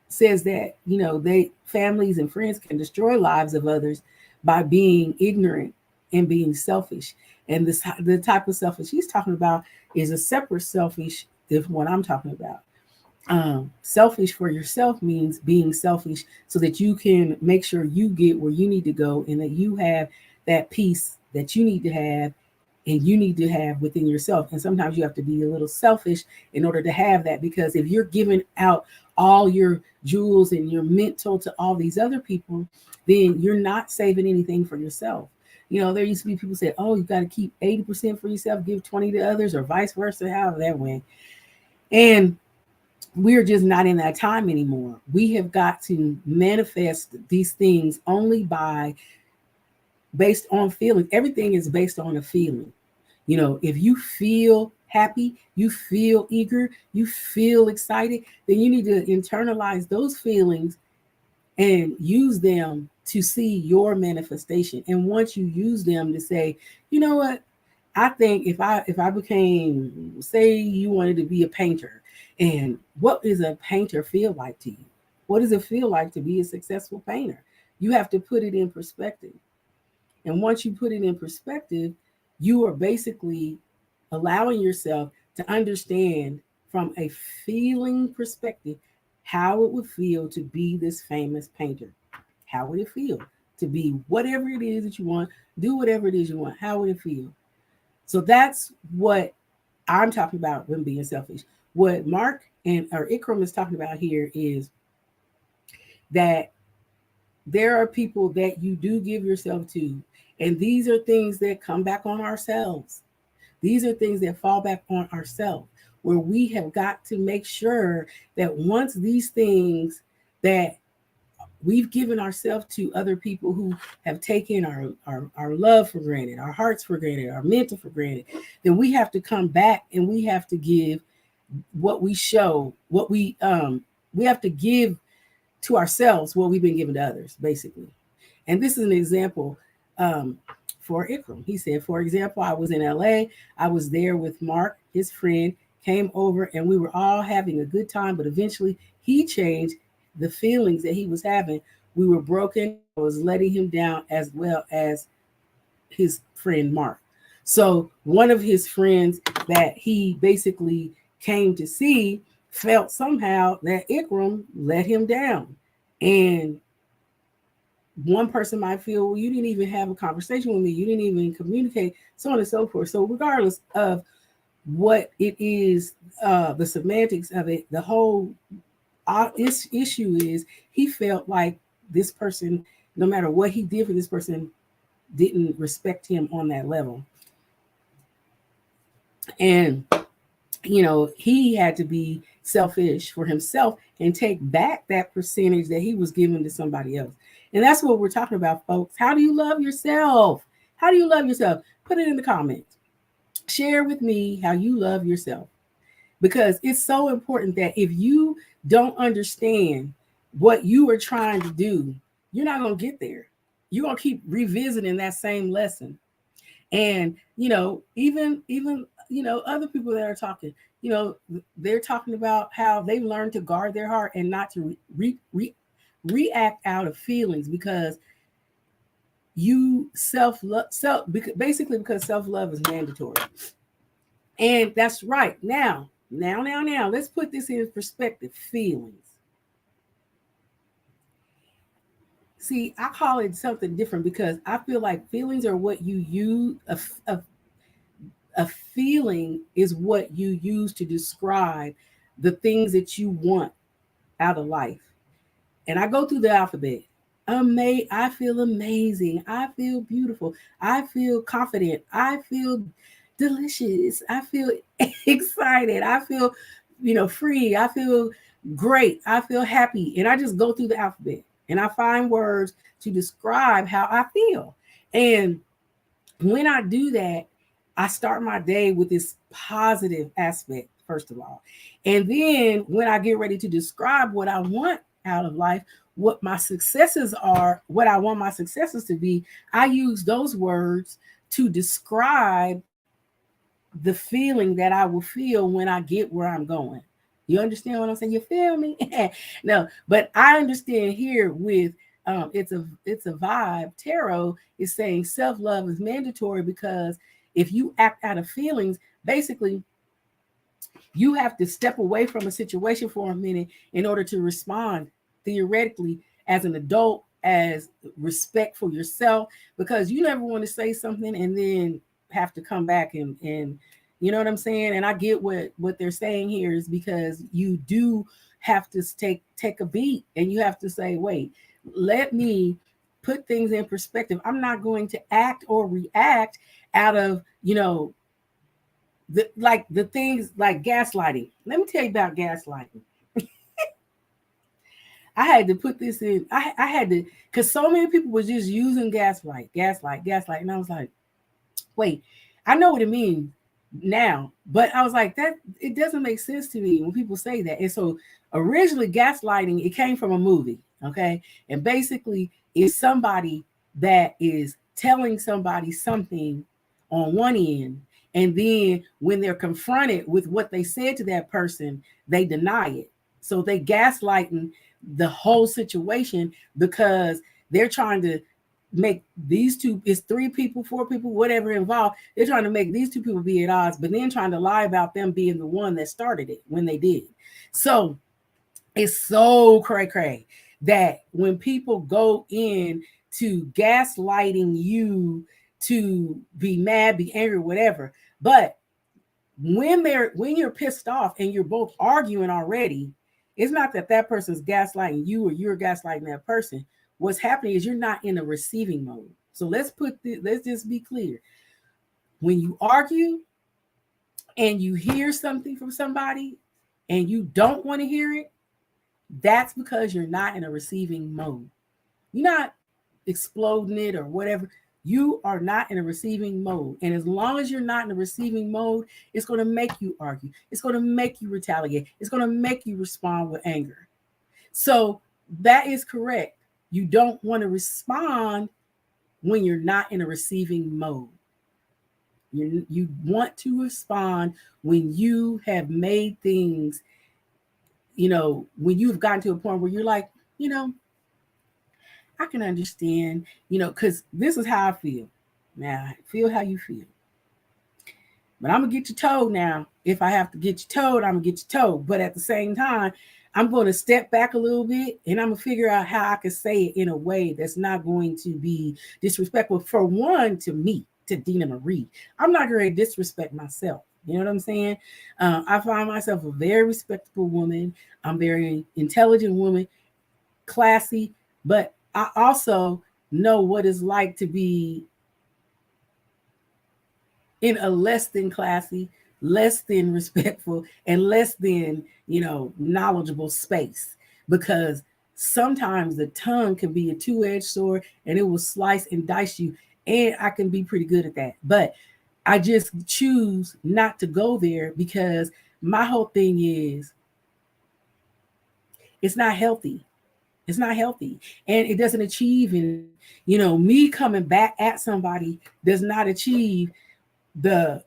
A: says that, they families and friends can destroy lives of others by being ignorant and being selfish. And the type of selfish he's talking about is a separate selfish than what I'm talking about. Selfish for yourself means being selfish so that you can make sure you get where you need to go and that you have that peace that you need to have and you need to have within yourself. And sometimes you have to be a little selfish in order to have that, because if you're giving out all your jewels and your mental to all these other people, then you're not saving anything for yourself. There used to be people say, oh, you got to keep 80% for yourself, give 20 to others, or vice versa, however that went. And we're just not in that time anymore. We have got to manifest these things only by based on feeling. Everything is based on a feeling. If you feel happy, you feel eager, you feel excited, then you need to internalize those feelings and use them to see your manifestation. And once you use them to say, you know what, I think if I became, say you wanted to be a painter, and what does a painter feel like to you? What does it feel like to be a successful painter? You have to put it in perspective. And once you put it in perspective, you are basically allowing yourself to understand from a feeling perspective how it would feel to be this famous painter. How would it feel to be whatever it is that you want, do whatever it is you want? How would it feel? So that's what I'm talking about when being selfish. What Mark or Ikram is talking about here is that there are people that you do give yourself to, and these are things that come back on ourselves. These are things that fall back on ourselves, where we have got to make sure that once these things that we've given ourselves to other people who have taken our love for granted, our hearts for granted, our mental for granted, then we have to come back and we have to give what we show, what we have to give to ourselves what we've been given to others, basically. And this is an example for Ikram. He said, for example, I was in LA. I was there with Mark, his friend, came over, and we were all having a good time. But eventually, he changed the feelings that he was having. We were broken. I was letting him down as well as his friend Mark. So one of his friends that he basically came to see felt somehow that Ikram let him down. And one person might feel, well, you didn't even have a conversation with me. You didn't even communicate, so on and so forth. So regardless of what it is, the semantics of it, the whole issue is he felt like this person, no matter what he did for this person, didn't respect him on that level. And, he had to be selfish for himself and take back that percentage that he was giving to somebody else. And that's what we're talking about, folks. How do you love yourself? How do you love yourself? Put it in the comments. Share with me how you love yourself. Because it's so important that if you don't understand what you are trying to do, you're not going to get there. You're going to keep revisiting that same lesson. And, even other people that are talking, they're talking about how they've learned to guard their heart and not to react out of feelings, because you basically because self-love is mandatory. And that's right. Now, let's put this in perspective. Feelings. See, I call it something different because I feel like feelings are what you use. A feeling is what you use to describe the things that you want out of life. And I go through the alphabet. I feel amazing. I feel beautiful. I feel confident. I feel delicious. I feel excited. I feel, free. I feel great. I feel happy. And I just go through the alphabet and I find words to describe how I feel. And when I do that, I start my day with this positive aspect, first of all. And then when I get ready to describe what I want out of life, what my successes are, what I want my successes to be, I use those words to describe the feeling that I will feel when I get where I'm going. You understand what I'm saying? You feel me? No, but I understand here with it's a vibe. Tarot is saying self-love is mandatory because if you act out of feelings, basically you have to step away from a situation for a minute in order to respond theoretically as an adult, as respect for yourself, because you never want to say something and then have to come back and you know what I'm saying? And I get what they're saying here is because you do have to take a beat and you have to say, wait, let me put things in perspective. I'm not going to act or react out of, the things like gaslighting. Let me tell you about gaslighting. I had to put this in. I had to, because so many people were just using gaslight. And I was like, wait, I know what it means now, but I was like, that it doesn't make sense to me when people say that. And so originally gaslighting, it came from a movie. Okay. And basically it's somebody that is telling somebody something on one end. And then when they're confronted with what they said to that person, they deny it. So they gaslighting the whole situation because they're trying to make these two, it's 3 people, 4 people, whatever involved. They're trying to make these 2 people be at odds, but then trying to lie about them being the one that started it when they did. So it's so cray that when people go in to gaslighting you to be mad, be angry, whatever, but when you're pissed off and you're both arguing already, it's not that person's gaslighting you or you're gaslighting that person. What's happening is you're not in a receiving mode. So let's just be clear. When you argue and you hear something from somebody and you don't want to hear it, that's because you're not in a receiving mode. You're not exploding it or whatever. You are not in a receiving mode. And as long as you're not in a receiving mode, it's going to make you argue. It's going to make you retaliate. It's going to make you respond with anger. So that is correct. You don't want to respond when you're not in a receiving mode. You want to respond when you have made things, when you've gotten to a point where you're like, I can understand, because this is how I feel. Now, feel how you feel. But I'm going to get you told now. If I have to get you told, I'm going to get you told. But at the same time, I'm going to step back a little bit and I'm going to figure out how I can say it in a way that's not going to be disrespectful. For one, to me, to DeanaMarie, I'm not going to disrespect myself. You know what I'm saying? I find myself a very respectable woman. I'm a very intelligent woman, classy, but I also know what it's like to be in a less than classy, less than respectful, and less than, knowledgeable space. Because sometimes the tongue can be a two-edged sword and it will slice and dice you. And I can be pretty good at that. But I just choose not to go there because my whole thing is it's not healthy. It's not healthy. And it doesn't achieve. And, me coming back at somebody does not achieve the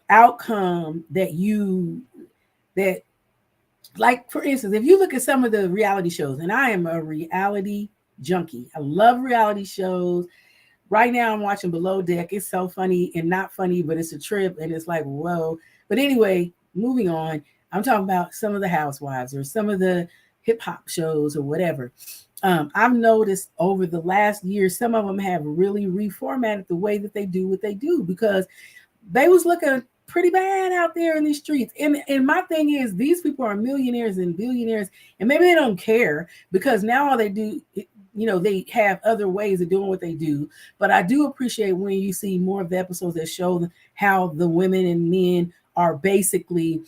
A: outcome that like, for instance, if you look at some of the reality shows, and I am a reality junkie. I love reality shows. Right now I'm watching Below Deck. It's so funny and not funny, but it's a trip and it's like, whoa. But anyway, moving on. I'm talking about some of the housewives or some of the hip hop shows or whatever. I've noticed over the last year, some of them have really reformatted the way that they do what they do, because they was looking pretty bad out there in the streets. And my thing is, these people are millionaires and billionaires, and maybe they don't care, because now all they do, they have other ways of doing what they do. But I do appreciate when you see more of the episodes that show how the women and men are basically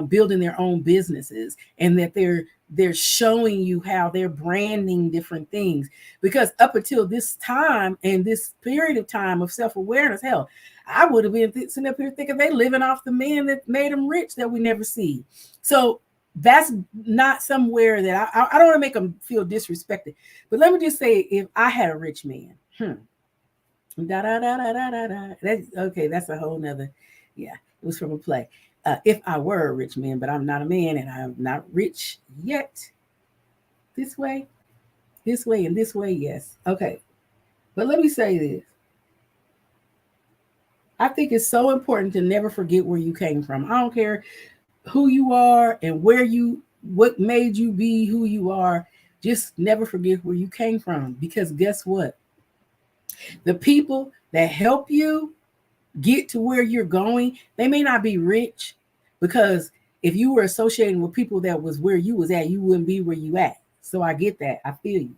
A: building their own businesses, and that they're showing you how they're branding different things. Because up until this time and this period of time of self-awareness, hell, I would have been sitting up here thinking they living off the men that made them rich that we never see. So that's not somewhere that I don't want to make them feel disrespected. But let me just say, if I had a rich man, that's a whole nother, yeah, it was from a play. If I were a rich man, but I'm not a man, and I'm not rich yet. This way, and this way, yes. Okay. But let me say this. I think it's so important to never forget where you came from. I don't care who you are and what made you be who you are. Just never forget where you came from, because guess what? The people that help you get to where you're going, they may not be rich, because if you were associating with people that was where you was at, you wouldn't be where you at. So I get that. I feel you.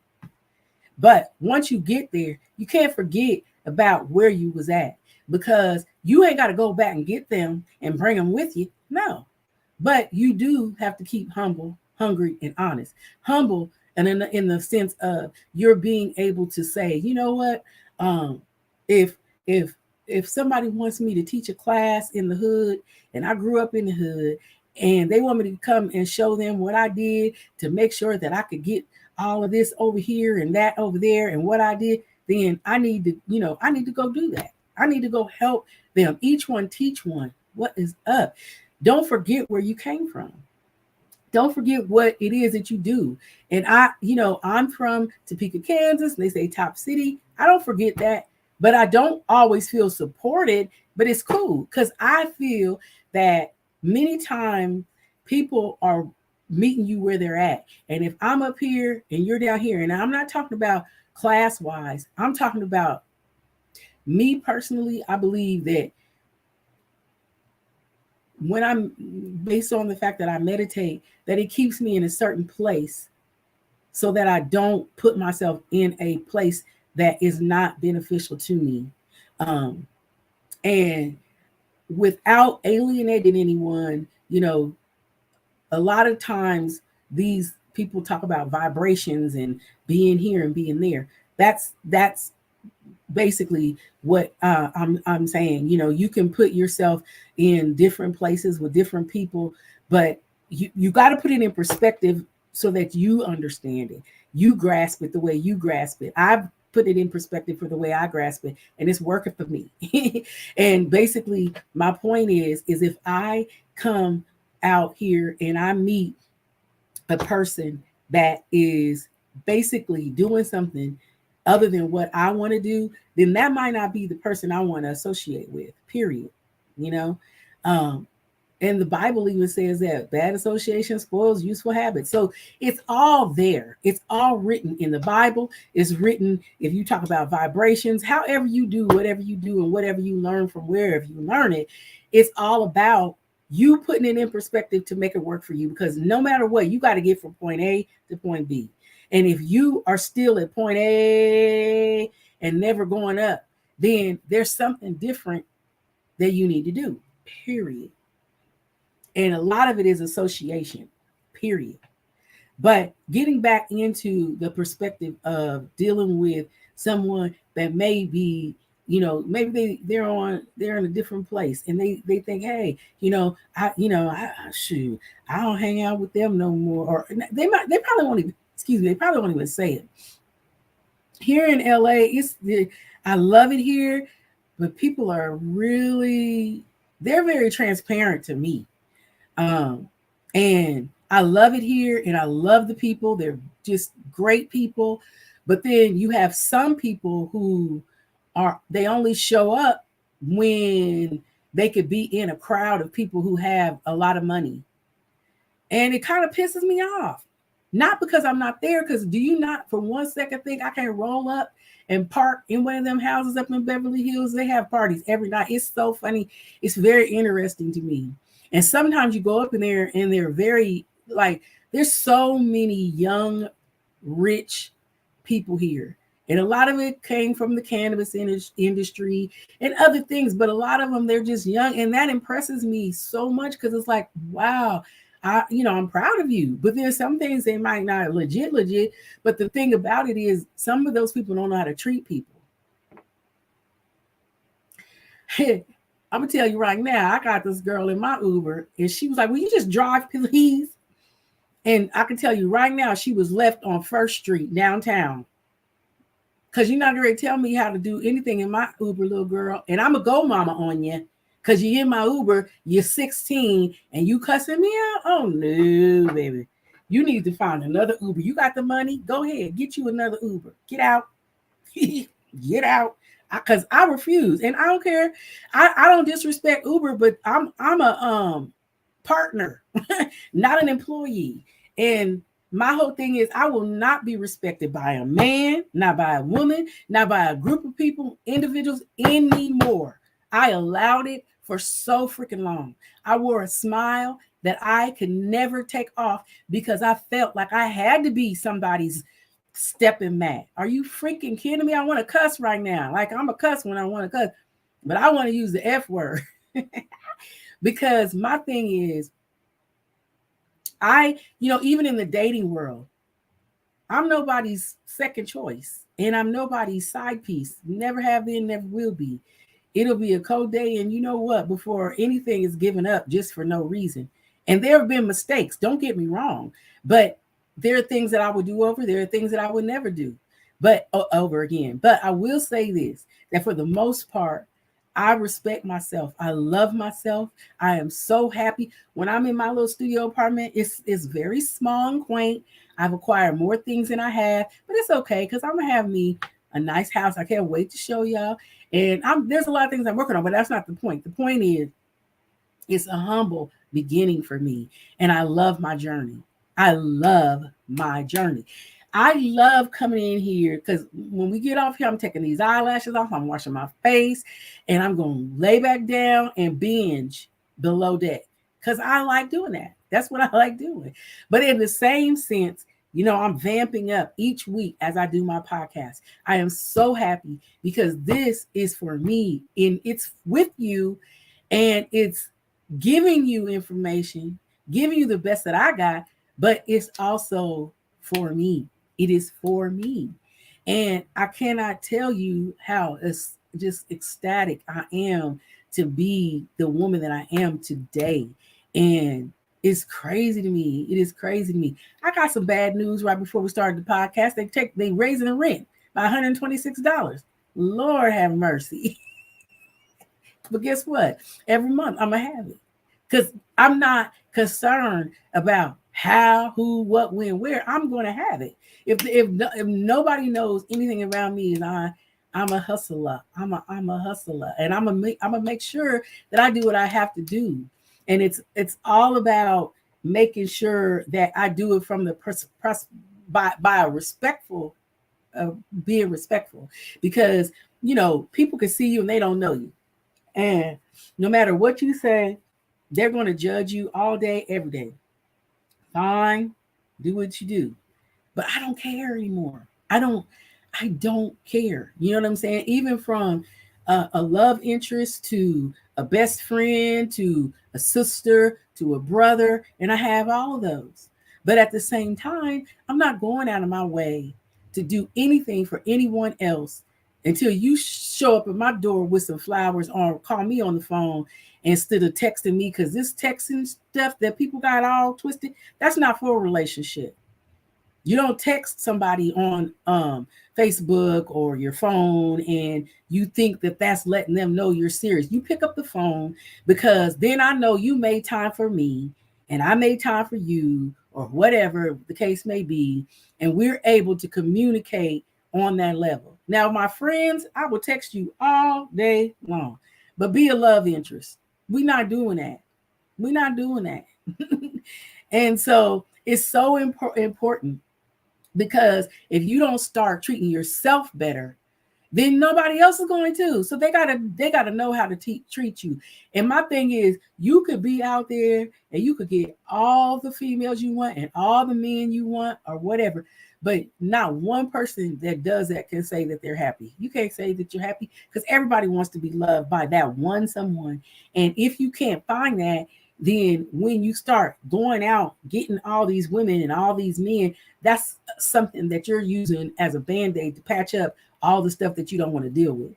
A: But once you get there, you can't forget about where you was at, because you ain't got to go back and get them and bring them with you. No. But you do have to keep humble, hungry, and honest. Humble, and in the sense of you're being able to say, you know what, if somebody wants me to teach a class in the hood, and I grew up in the hood, and they want me to come and show them what I did to make sure that I could get all of this over here and that over there and what I did, then I need to go do that. I need to go help them. Each one teach one. What is up? Don't forget where you came from. Don't forget what it is that you do. And I'm from Topeka, Kansas. They say top city. I don't forget that, but I don't always feel supported, but it's cool, because I feel that many times people are meeting you where they're at. And if I'm up here and you're down here, and I'm not talking about class wise, I'm talking about me personally. I believe that when I'm based on the fact that I meditate, that it keeps me in a certain place so that I don't put myself in a place that is not beneficial to me. And without alienating anyone, a lot of times these people talk about vibrations and being here and being there. That's basically what I'm saying. You can put yourself in different places with different people, but you got to put it in perspective so that you understand it. You grasp it the way you grasp it. I've put it in perspective for the way I grasp it, and it's working for me. And basically, my point is if I come out here and I meet a person that is basically doing something other than what I want to do, then that might not be the person I want to associate with, period. And the Bible even says that bad association spoils useful habits. So it's all there. It's all written in the Bible. It's written, if you talk about vibrations, however you do, whatever you do, and whatever you learn from wherever you learn it, it's all about you putting it in perspective to make it work for you. Because no matter what, you got to get from point A to point B. And if you are still at point A and never going up, then there's something different that you need to do, period. And a lot of it is association, period. But getting back into the perspective of dealing with someone that may be, maybe they're in a different place, and they think, hey, shoot, I don't hang out with them no more. Or they probably won't even, they probably won't even say it. Here in LA, I love it here, but people are they're very transparent to me. And I love it here, and I love the people. They're just great people. But then you have some people who they only show up when they could be in a crowd of people who have a lot of money. And it kind of pisses me off. Not because I'm not there, because do you not for one second think I can roll up and park in one of them houses up in Beverly Hills? They have parties every night. It's so funny. It's very interesting to me. And sometimes you go up in there and they're very like, there's so many young, rich people here. And a lot of it came from the cannabis industry and other things, but a lot of them, they're just young. And that impresses me so much because it's like, wow, I'm proud of you. But there's some things they might not legit. But the thing about it is some of those people don't know how to treat people. I'm gonna tell you right now, I got this girl in my Uber and she was like, will you just drive, please? And I can tell you right now, she was left on First Street downtown. Because you're not going to tell me how to do anything in my Uber, little girl. And I'm a go mama on you. Because you're in my Uber, you're 16, and you cussing me out? Oh, no, baby. You need to find another Uber. You got the money? Go ahead. Get you another Uber. Get out. Get out. Because I refuse. And I don't care. I don't disrespect Uber, but I'm a partner, not an employee. And my whole thing is I will not be respected by a man, not by a woman, not by a group of people, individuals anymore. I allowed it for so freaking long. I wore a smile that I could never take off because I felt like I had to be somebody's stepping mat. Are you freaking kidding me? I want to cuss right now. Like I'm a cuss when I want to cuss, but I want to use the F word. Because my thing is, even in the dating world, I'm nobody's second choice and I'm nobody's side piece. Never have been, never will be. It'll be a cold day. And you know what? Before anything is given up just for no reason. And there have been mistakes. Don't get me wrong. But there are things that I would do over. There are things that I would never do, but over again. But I will say this, that for the most part, I respect myself. I love myself. I am so happy. When I'm in my little studio apartment, it's very small and quaint. I've acquired more things than I have, but it's okay because I'm going to have me a nice house. I can't wait to show y'all. And there's a lot of things I'm working on, but that's not the point. The point is, it's a humble beginning for me. And I love my journey. I love my journey. I love coming in here because when we get off here, I'm taking these eyelashes off. I'm washing my face and I'm going to lay back down and binge Below Deck because I like doing that. That's what I like doing. But in the same sense, I'm vamping up each week as I do my podcast. I am so happy because this is for me and it's with you and it's giving you information, giving you the best that I got, but it's also for me. It is for me. And I cannot tell you how just ecstatic I am to be the woman that I am today. And it's crazy to me. It is crazy to me. I got some bad news right before we started the podcast. They raising the rent by $126. Lord have mercy. But guess what? Every month I'm going to have it. Because I'm not concerned about how, who, what, when, where. I'm going to have it. If nobody knows anything about me, and I'm a hustler. I'm a hustler, and I'm gonna make sure that I do what I have to do. And it's all about making sure that I do it from the by a respectful, being respectful, because people can see you and they don't know you, and no matter what you say, they're going to judge you all day, every day. Fine, do what you do. But I don't care anymore. I don't care. You know what I'm saying? Even from a love interest to a best friend to a sister to a brother, and I have all of those. But at the same time, I'm not going out of my way to do anything for anyone else until you show up at my door with some flowers or call me on the phone instead of texting me, because this texting stuff that people got all twisted, that's not for a relationship. You don't text somebody on Facebook or your phone and you think that that's letting them know you're serious. You pick up the phone because then I know you made time for me and I made time for you, or whatever the case may be, and we're able to communicate on that level. Now, my friends, I will text you all day long, but be a love interest. We're not doing that. We're not doing that. And so It's so important, because if you don't start treating yourself better, then nobody else is going to. So they gotta know how to treat you. And my thing is, you could be out there and you could get all the females you want and all the men you want or whatever, but not one person that does that can say that they're happy. You can't say that you're happy, because everybody wants to be loved by that one someone. And if you can't find that, then when you start going out getting all these women and all these men, that's something that you're using as a band-aid to patch up all the stuff that you don't want to deal with.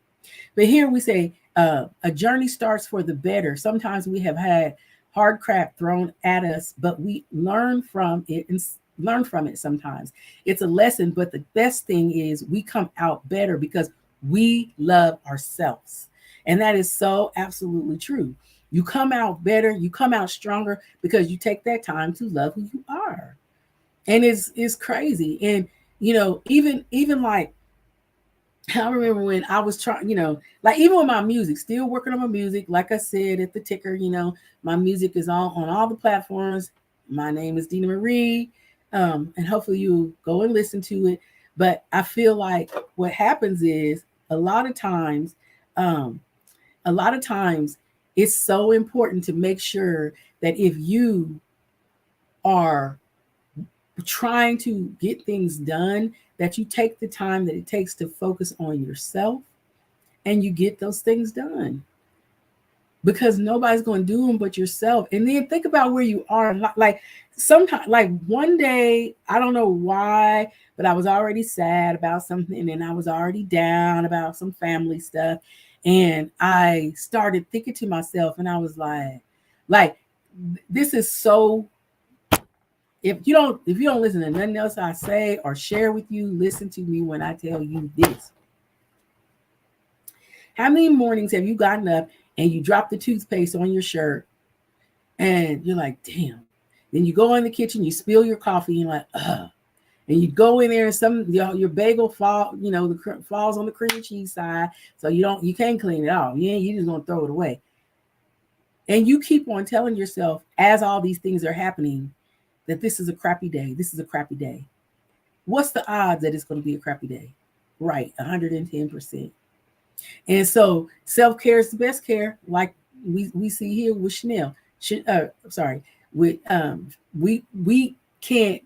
A: But here we say, a journey starts for the better. Sometimes we have had hard crap thrown at us, but we learn from it and learn from it. Sometimes it's a lesson, but the best thing is we come out better because we love ourselves. And that is so absolutely true. You come out better, you come out stronger because you take that time to love who you are. And it's crazy. And even like, I remember when I was trying, like even with my music, still working on my music. Like I said at the ticker, my music is all on all the platforms. My name is DeanaMarie, and hopefully you go and listen to it. But I feel like what happens is a lot of times, um, a lot of times, it's so important to make sure that if you are trying to get things done, that you take the time that it takes to focus on yourself and you get those things done, because nobody's going to do them but yourself. And then think about where you are. Like sometimes, like one day, I don't know why, but I was already sad about something and I was already down about some family stuff. And I started thinking to myself, and I was like, this is so, if you don't listen to nothing else I say or share with you, listen to me when I tell you this. How many mornings have you gotten up and you drop the toothpaste on your shirt and you're like, damn. Then you go in the kitchen, you spill your coffee, and you're like, ugh. And you go in there and your bagel falls on the cream cheese side, so you can't clean it off. You just gonna throw it away. And you keep on telling yourself as all these things are happening that this is a crappy day. This is a crappy day. What's the odds that it's going to be a crappy day? Right, 110%. And so self-care is the best care, like we see here with Chanel. Sorry, with we can't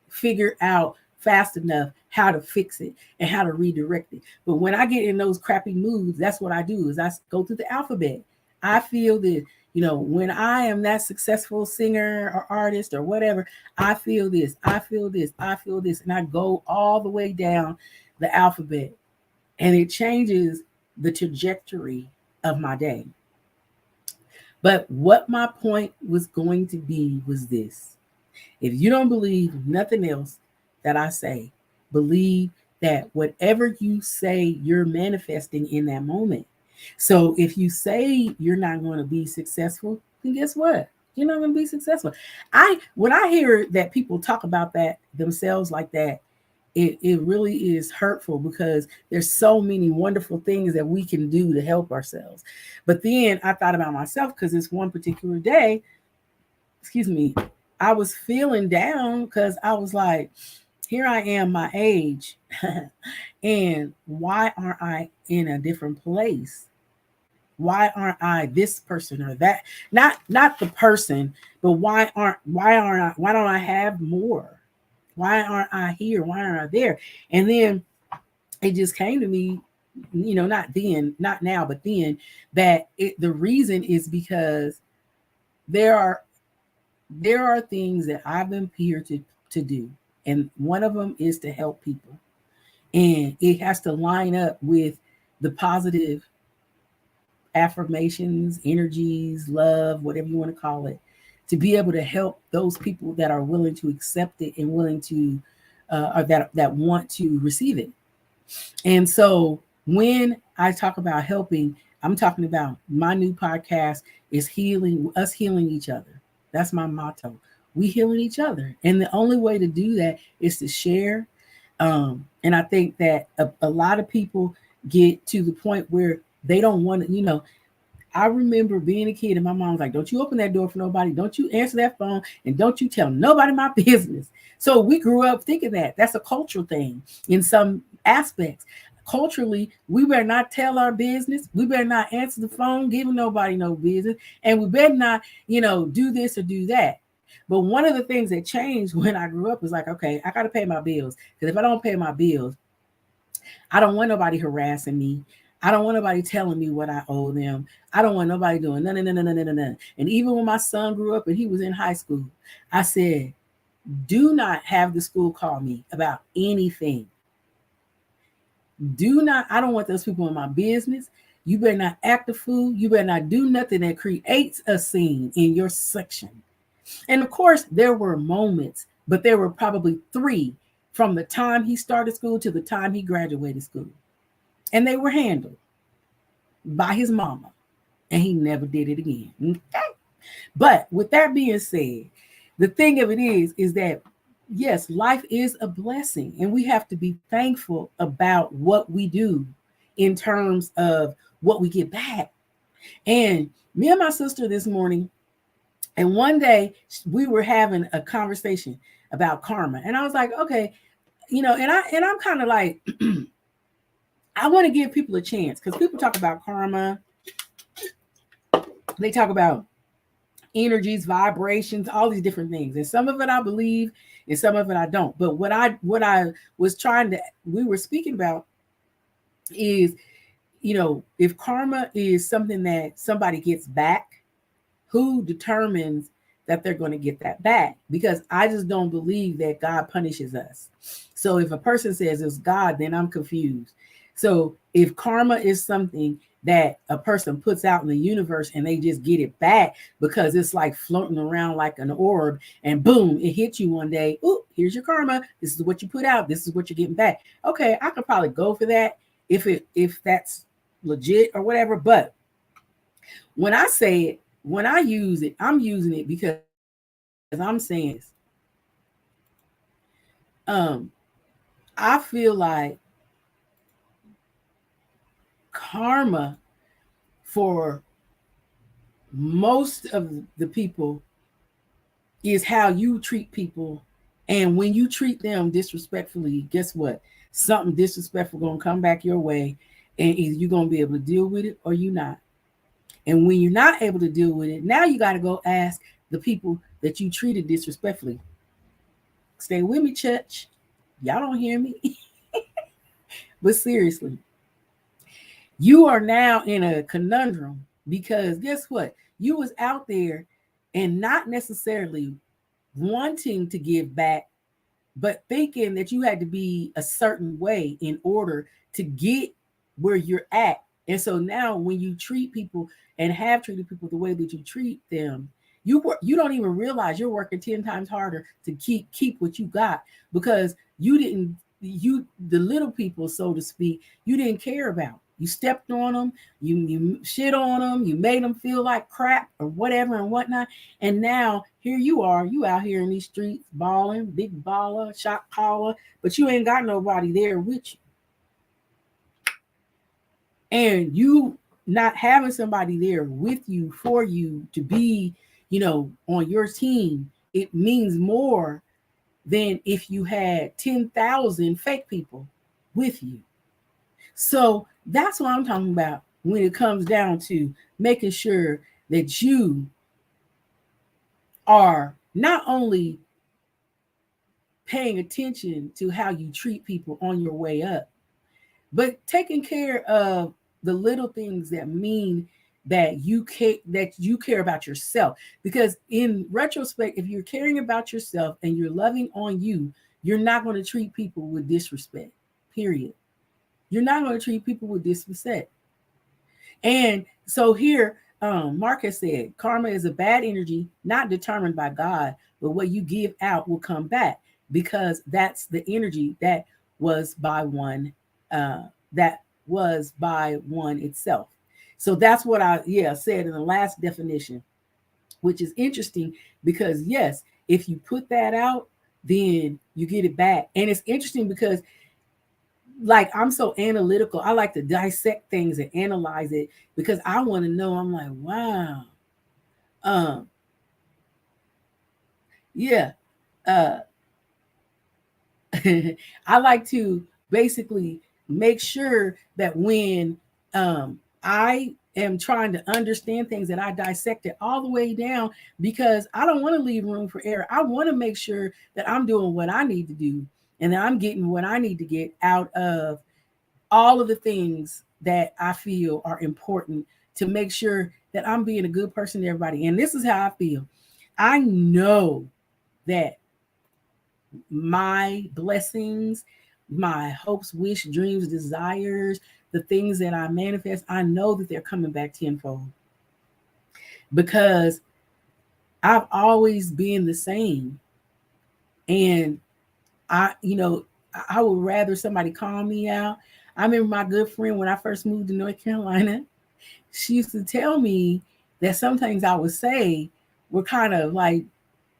A: figure out fast enough how to fix it and how to redirect it. But when I get in those crappy moods, that's what I do, is I go through the alphabet. I feel that, when I am that successful singer or artist or whatever, I feel this, I feel this, I feel this. And I go all the way down the alphabet, and it changes the trajectory of my day. But what my point was going to be was this: if you don't believe nothing else that I say, believe that whatever you say, you're manifesting in that moment. So if you say you're not going to be successful, then guess what? You're not going to be successful. When I hear that people talk about that themselves like that, it really is hurtful, because there's so many wonderful things that we can do to help ourselves. But then I thought about myself, because this one particular day, excuse me, I was feeling down because I was like, here I am, my age, and why aren't I in a different place? Why aren't I this person or that? Not the person, but why don't I have more? Why aren't I here? Why aren't I there? And then it just came to me, not now, but then, that the reason is because there are things that I've been here to do. And one of them is to help people. And it has to line up with the positive affirmations, energies, love, whatever you want to call it, to be able to help those people that are willing to accept it and willing to, or that want to receive it. And so when I talk about helping, I'm talking about my new podcast is healing each other. That's my motto. We healing each other. And the only way to do that is to share. And I think that a lot of people get to the point where they don't want to, I remember being a kid and my mom was like, don't you open that door for nobody. Don't you answer that phone. And don't you tell nobody my business. So we grew up thinking that that's a cultural thing in some aspects. Culturally, we better not tell our business. We better not answer the phone, giving nobody no business. And we better not, do this or do that. But one of the things that changed when I grew up was like, okay, I got to pay my bills. Because if I don't pay my bills, I don't want nobody harassing me. I don't want nobody telling me what I owe them. I don't want nobody doing none, none, none, none, none, none. And even when my son grew up and he was in high school, I said, do not have the school call me about anything. Do not, I don't want those people in my business. You better not act a fool. You better not do nothing that creates a scene in your section. And of course, there were moments, but there were probably 3 from the time he started school to the time he graduated school. And they were handled by his mama. And he never did it again. Okay? But with that being said, the thing of it is that yes, life is a blessing, and we have to be thankful about what we do in terms of what we get back. And me and my sister this morning, and one day we were having a conversation about karma, and I was like, okay, and I'm kind of like, I want to give people a chance because people talk about karma, they talk about energies, vibrations, all these different things. And some of it I believe and some of it I don't. But what I was we were speaking about is, if karma is something that somebody gets back, who determines that they're going to get that back? Because I just don't believe that God punishes us. So if a person says it's God, then I'm confused. So if karma is something that a person puts out in the universe and they just get it back because it's like floating around like an orb and boom, it hits you one day. Ooh, here's your karma. This is what you put out. This is what you're getting back. Okay, I could probably go for that if that's legit or whatever. But when I say it, when I use it, I'm using it because I'm saying this. I feel like karma for most of the people is how you treat people. And when you treat them disrespectfully, guess what? Something disrespectful gonna come back your way, and either you're gonna be able to deal with it or you're not. And when you're not able to deal with it, now you got to go ask the people that you treated disrespectfully. Stay with me, church. Y'all don't hear me. But seriously, you are now in a conundrum because guess what? You was out there and not necessarily wanting to give back, but thinking that you had to be a certain way in order to get where you're at. And so now when you treat people and have treated people the way that you treat them, you don't even realize you're working 10 times harder to keep what you got because the little people, so to speak, you didn't care about. You stepped on them, you shit on them, you made them feel like crap or whatever and whatnot. And now here you are, you out here in these streets balling, big baller, shot caller, but you ain't got nobody there with you. And you not having somebody there with you for you to be, on your team, it means more than if you had 10,000 fake people with you. So that's what I'm talking about when it comes down to making sure that you are not only paying attention to how you treat people on your way up, but taking care of the little things that mean that you care about yourself. Because in retrospect, if you're caring about yourself and you're loving on you, you're not going to treat people with disrespect. Period. You're not going to treat people with disrespect. And so here, Mark has said, karma is a bad energy, not determined by God, but what you give out will come back because that's the energy that was by one itself. So that's what I said in the last definition, which is interesting because yes, if you put that out, then you get it back. And it's interesting because like I'm so analytical. I like to dissect things and analyze it because I want to know. I'm like, wow. Um, yeah. Uh I like to basically make sure that when I am trying to understand things that I dissect it all the way down because I don't want to leave room for error. I want to make sure that I'm doing what I need to do and that I'm getting what I need to get out of all of the things that I feel are important to make sure that I'm being a good person to everybody. And this is how I feel. I know that my blessings, my hopes, wish, dreams, desires, the things that I manifest, I know that they're coming back tenfold because I've always been the same. And I would rather somebody call me out. I remember my good friend when I first moved to North Carolina, she used to tell me that some things I would say were kind of like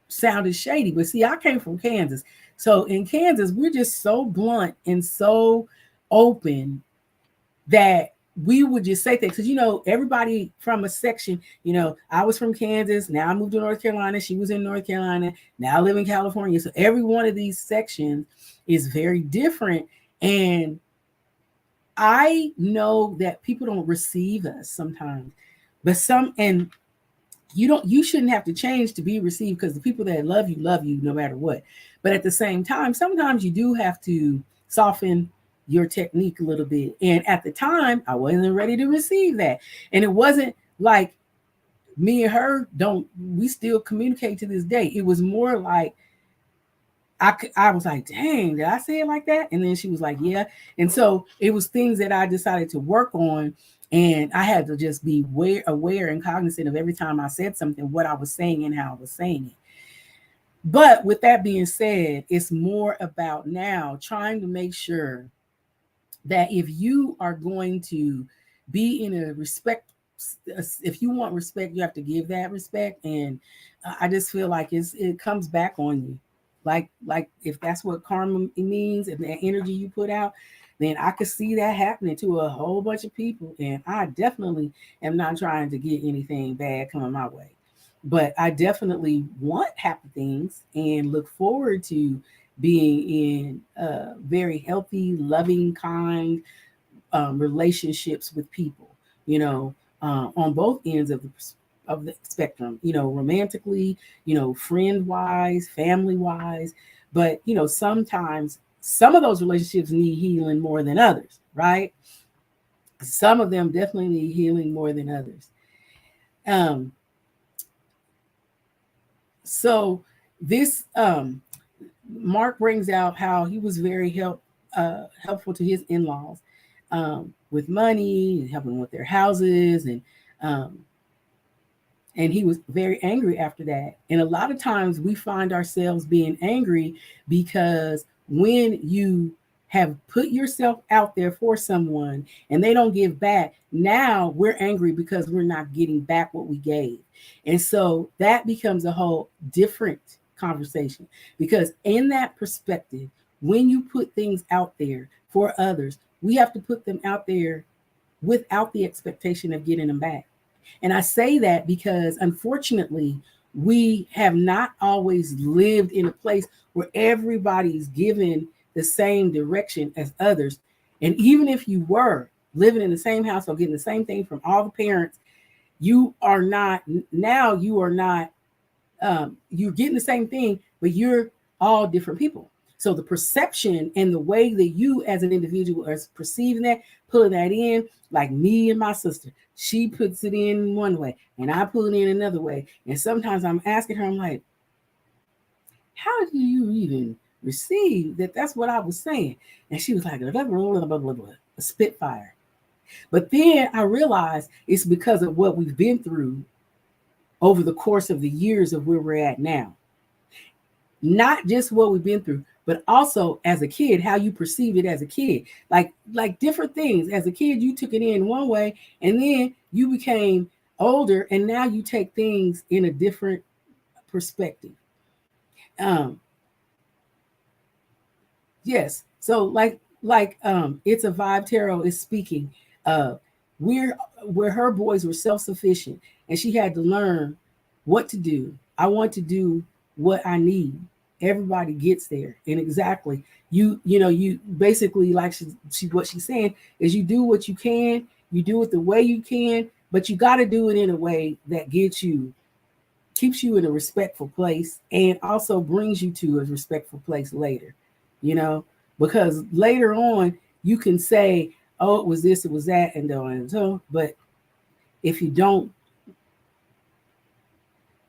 A: sounded shady. But see, I came from Kansas. So in Kansas, we're just so blunt and so open that we would just say things. Because, everybody from a section, I was from Kansas. Now I moved to North Carolina. She was in North Carolina. Now I live in California. So every one of these sections is very different. And I know that people don't receive us sometimes, but and you shouldn't have to change to be received because the people that love you no matter what. But at the same time, sometimes you do have to soften your technique a little bit. And at the time, I wasn't ready to receive that. And it wasn't like me and her we still communicate to this day. It was more like I was like, dang, did I say it like that? And then she was like, yeah. And so it was things that I decided to work on. And I had to just be aware and cognizant of every time I said something, what I was saying and how I was saying it. But with that being said, it's more about now trying to make sure that if you are going to be in a respect, if you want respect, you have to give that respect. And I just feel like it comes back on you. Like if that's what karma means and the energy you put out, then I could see that happening to a whole bunch of people. And I definitely am not trying to get anything bad coming my way. But I definitely want happy things and look forward to being in very healthy, loving, kind relationships with people, on both ends of the spectrum, romantically, friend wise, family wise. But, sometimes some of those relationships need healing more than others, right? Some of them definitely need healing more than others. Um, so this Mark brings out how he was very helpful to his in-laws with money and helping with their houses um, and he was very angry after that. And a lot of times we find ourselves being angry because when you have put yourself out there for someone and they don't give back, now we're angry because we're not getting back what we gave. And so that becomes a whole different conversation because in that perspective, when you put things out there for others, we have to put them out there without the expectation of getting them back. And I say that because unfortunately, we have not always lived in a place where everybody's given the same direction as others. And even if you were living in the same house or getting the same thing from all the parents, you are not, now you are not, you're getting the same thing, but you're all different people. So the perception and the way that you as an individual are perceiving that, pulling that in, like me and my sister, she puts it in one way and I pull it in another way. And sometimes I'm asking her, I'm like, how do you even receive that? That's what I was saying. And she was like, blah, blah, blah, blah, blah, a spitfire. But then I realized it's because of what we've been through over the course of the years of where we're at now. Not just what we've been through, but also as a kid, how you perceive it as a kid. Like different things. As a kid, you took it in one way, and then you became older, and now you take things in a different perspective. Um, yes. So like like it's a vibe tarot is speaking uh we're where her boys were self-sufficient and she had to learn what to do. I want to do what I need. Everybody gets there. And exactly, you basically, like she what she's saying is, you do what you can, you do it the way you can, but you got to do it in a way that keeps you in a respectful place and also brings you to a respectful place later, you know, because later on you can say, oh, it was this, it was that, and so, but if you don't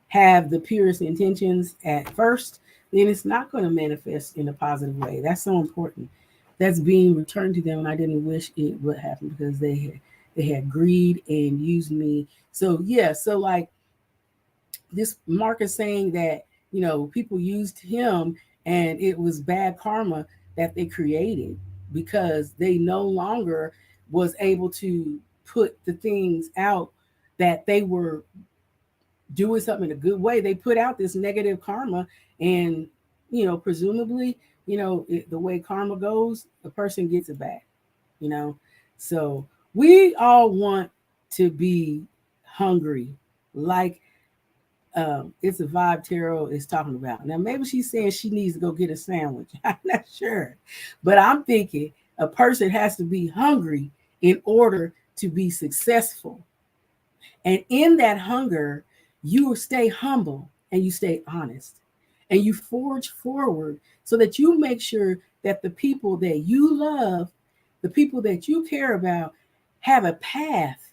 A: have the purest intentions at first, then it's not going to manifest in a positive way. That's so important. That's being returned to them, and I didn't wish it would happen because they had greed and used me. So yeah, so like this Mark is saying that people used him and it was bad karma that they created because they no longer was able to put the things out that they were doing something in a good way. They put out this negative karma, and presumably, the way karma goes, the person gets it back. you know so we all want to be hungry, like it's a vibe tarot is talking about. Now, maybe she's saying she needs to go get a sandwich. I'm not sure. But I'm thinking a person has to be hungry in order to be successful. And in that hunger, you stay humble and you stay honest and you forge forward so that you make sure that the people that you love, the people that you care about, have a path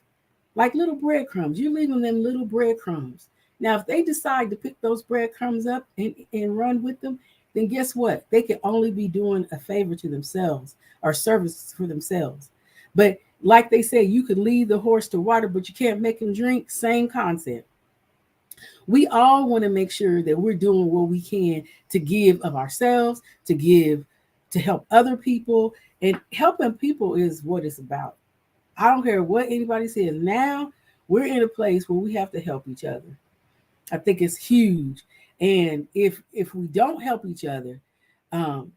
A: like little breadcrumbs. You're leaving them little breadcrumbs. Now, if they decide to pick those breadcrumbs up and run with them, then guess what? They can only be doing a favor to themselves or service for themselves. But like they say, you could lead the horse to water, but you can't make him drink. Same concept. We all want to make sure that we're doing what we can to give of ourselves, to give, to help other people. And helping people is what it's about. I don't care what anybody says. Now we're in a place where we have to help each other. I think it's huge. And if we don't help each other, um,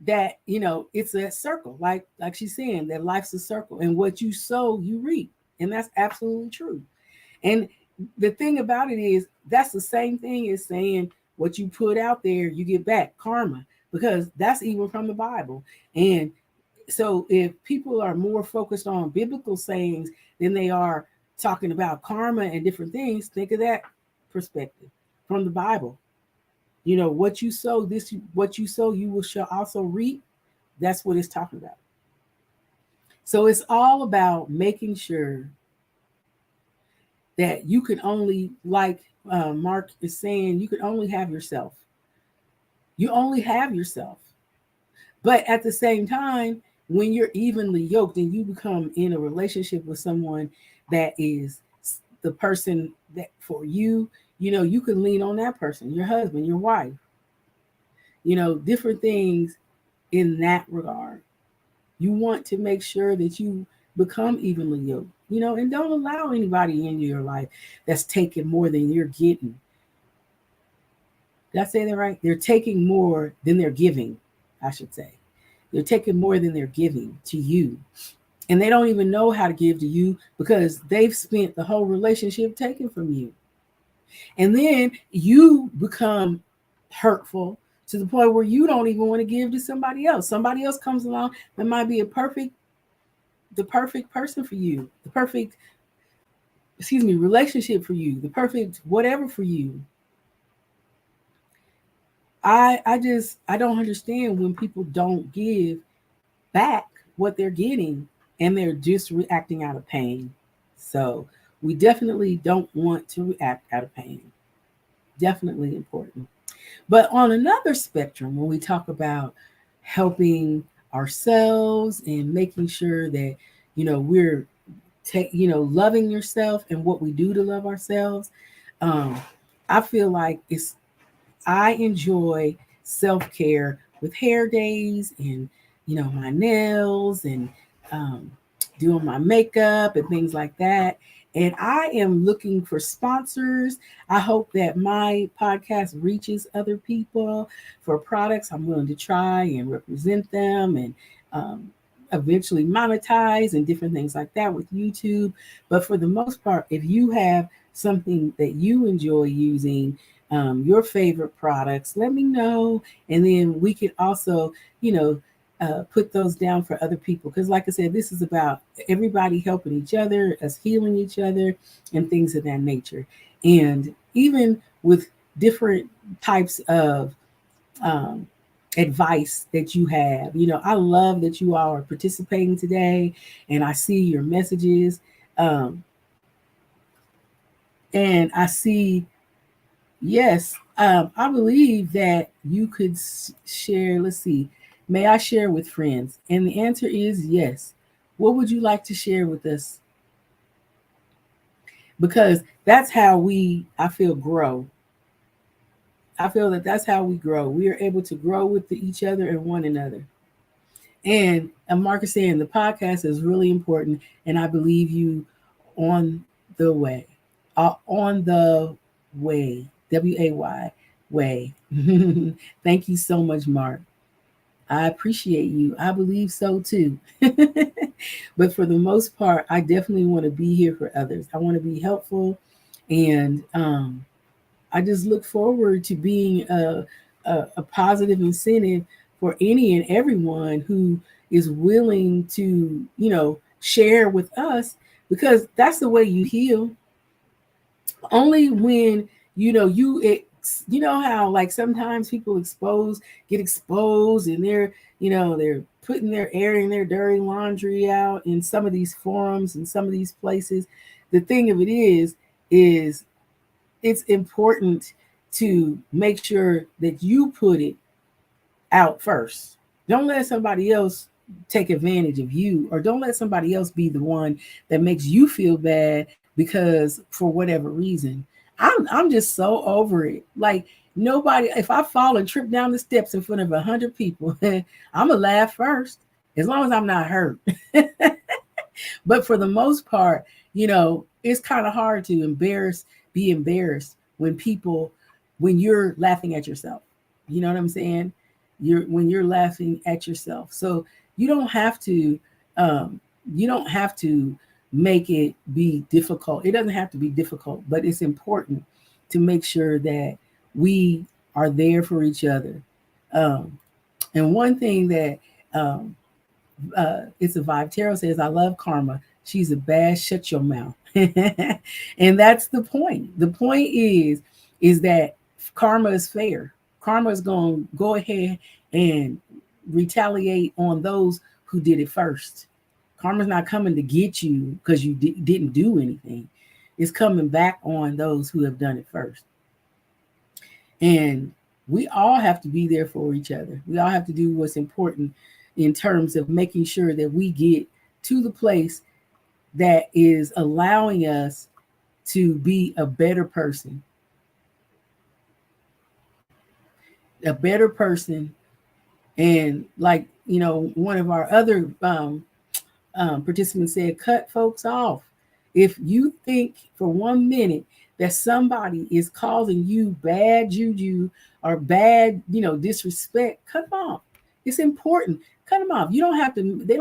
A: that it's a circle, like she's saying, that life's a circle, and what you sow you reap, and that's absolutely true. And the thing about it is, that's the same thing as saying what you put out there you get back, karma, because that's even from the Bible. And so if people are more focused on biblical sayings than they are talking about karma and different things, think of that perspective from the Bible. What you sow, what you sow, you will shall also reap. That's what it's talking about. So it's all about making sure that you can only, like Mark is saying, you can only have yourself. You only have yourself. But at the same time, when you're evenly yoked and you become in a relationship with someone that is the person that for you, you can lean on that person, your husband, your wife, different things in that regard. You want to make sure that you become evenly yoked, and don't allow anybody into your life that's taking more than you're getting. Did I say that right? They're taking more than they're giving, I should say. They're taking more than they're giving to you. And they don't even know how to give to you because they've spent the whole relationship taking from you. And then you become hurtful to the point where you don't even want to give to somebody else. Somebody else comes along that might be the perfect person for you, the perfect, relationship for you, the perfect whatever for you. I don't understand when people don't give back what they're getting and they're just reacting out of pain. So we definitely don't want to react out of pain. Definitely important. But on another spectrum, when we talk about helping ourselves and making sure that we're loving yourself and what we do to love ourselves, um, I feel like I enjoy self-care with hair days and my nails and um, doing my makeup and things like that. And I am looking for sponsors. I hope that my podcast reaches other people for products I'm willing to try and represent them and um, eventually monetize and different things like that with YouTube. But for the most part, if you have something that you enjoy using, your favorite products, let me know. And then we could also, you know, put those down for other people. Because, like I said, this is about everybody helping each other, us healing each other, and things of that nature. And even with different types of um, advice that you have, I love that you all are participating today, and I see your messages. Um, and I see, yes, I believe that you could share. Let's see, may I share with friends? And the answer is yes. What would you like to share with us? Because that's how I feel, grow. I feel that that's how we grow. We are able to grow with each other and one another. And Marcus saying the podcast is really important, and I believe you on the way. On the way. WAY way. Thank you so much, Mark. I appreciate you. I believe so too. But for the most part, I definitely want to be here for others. I want to be helpful, and I just look forward to being a positive incentive for any and everyone who is willing to, share with us, because that's the way you heal. Only when you know how, like, sometimes people get exposed, and they're putting their airing their dirty laundry out in some of these forums and some of these places. The thing of it is it's important to make sure that you put it out first. Don't let somebody else take advantage of you, or don't let somebody else be the one that makes you feel bad because for whatever reason. I'm just so over it. Like, nobody, if I fall and trip down the steps in front of 100 people, I'm gonna laugh first, as long as I'm not hurt. But for the most part, it's kind of hard to be embarrassed when you're laughing at yourself. You know what I'm saying? When you're laughing at yourself. So you don't have to, um, you don't have to make it be difficult. It doesn't have to be difficult, but it's important to make sure that we are there for each other. Um, and one thing that um, it's a vibe. Tarot says, I love Karma. She's a bad, shut your mouth. And that's the point. The point is that karma is fair. Karma is going to go ahead and retaliate on those who did it first. Karma's not coming to get you because you didn't do anything. It's coming back on those who have done it first. And we all have to be there for each other. We all have to do what's important in terms of making sure that we get to the place that is allowing us to be a better person. A better person. And, like, one of our other participants said, cut folks off. If you think for 1 minute that somebody is causing you bad juju or bad, disrespect, cut them off. It's important. Cut them off. They don't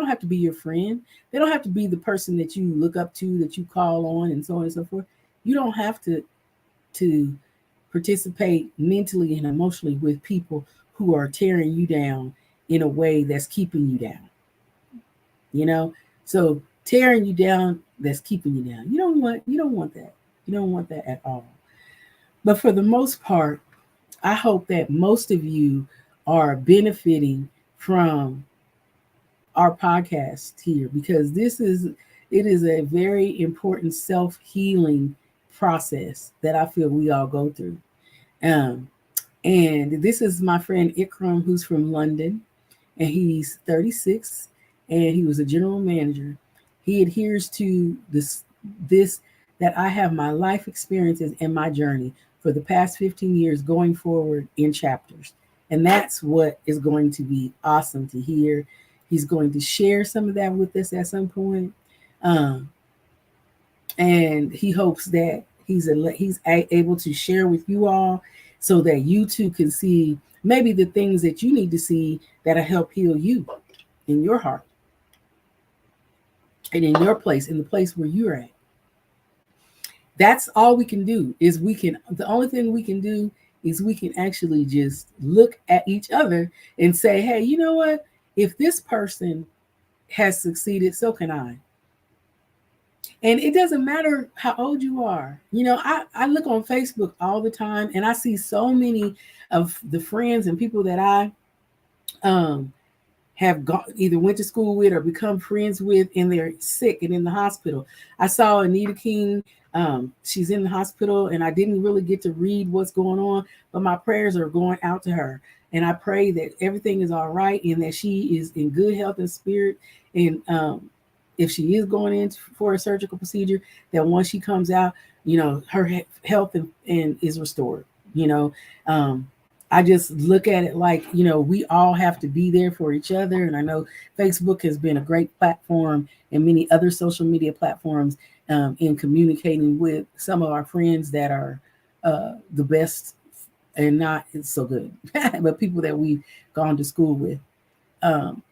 A: have to be your friend. They don't have to be the person that you look up to, that you call on, and so on and so forth. You don't have to participate mentally and emotionally with people who are tearing you down in a way that's keeping you down. So tearing you down, that's keeping you down. You don't want that. You don't want that at all. But for the most part, I hope that most of you are benefiting from our podcast here, because it is a very important self-healing process that I feel we all go through. And this is my friend Ikram, who's from London, and he's 36, and he was a general manager. He adheres to this that I have my life experiences and my journey for the past 15 years going forward in chapters. And that's what is going to be awesome to hear. He's going to share some of that with us at some point. Um, and he hopes that he's able to share with you all so that you too can see maybe the things that you need to see that'll help heal you in your heart and in your place, in the place where you're at. That's all we can do. Is we can The only thing we can do is we can actually just look at each other and say, hey, you know what, if this person has succeeded, so can I. And it doesn't matter how old you are. I look on Facebook all the time and I see so many of the friends and people that I um, have either went to school with or become friends with, and they're sick and in the hospital. I saw Anita King. She's in the hospital, and I didn't really get to read what's going on, but my prayers are going out to her. And I pray that everything is all right and that she is in good health and spirit. And if she is going in for a surgical procedure, that once she comes out, her health and is restored. You know, um, I just look at it like, we all have to be there for each other. And I know Facebook has been a great platform and many other social media platforms in communicating with some of our friends that are the best and not so good, but people that we've gone to school with. Um,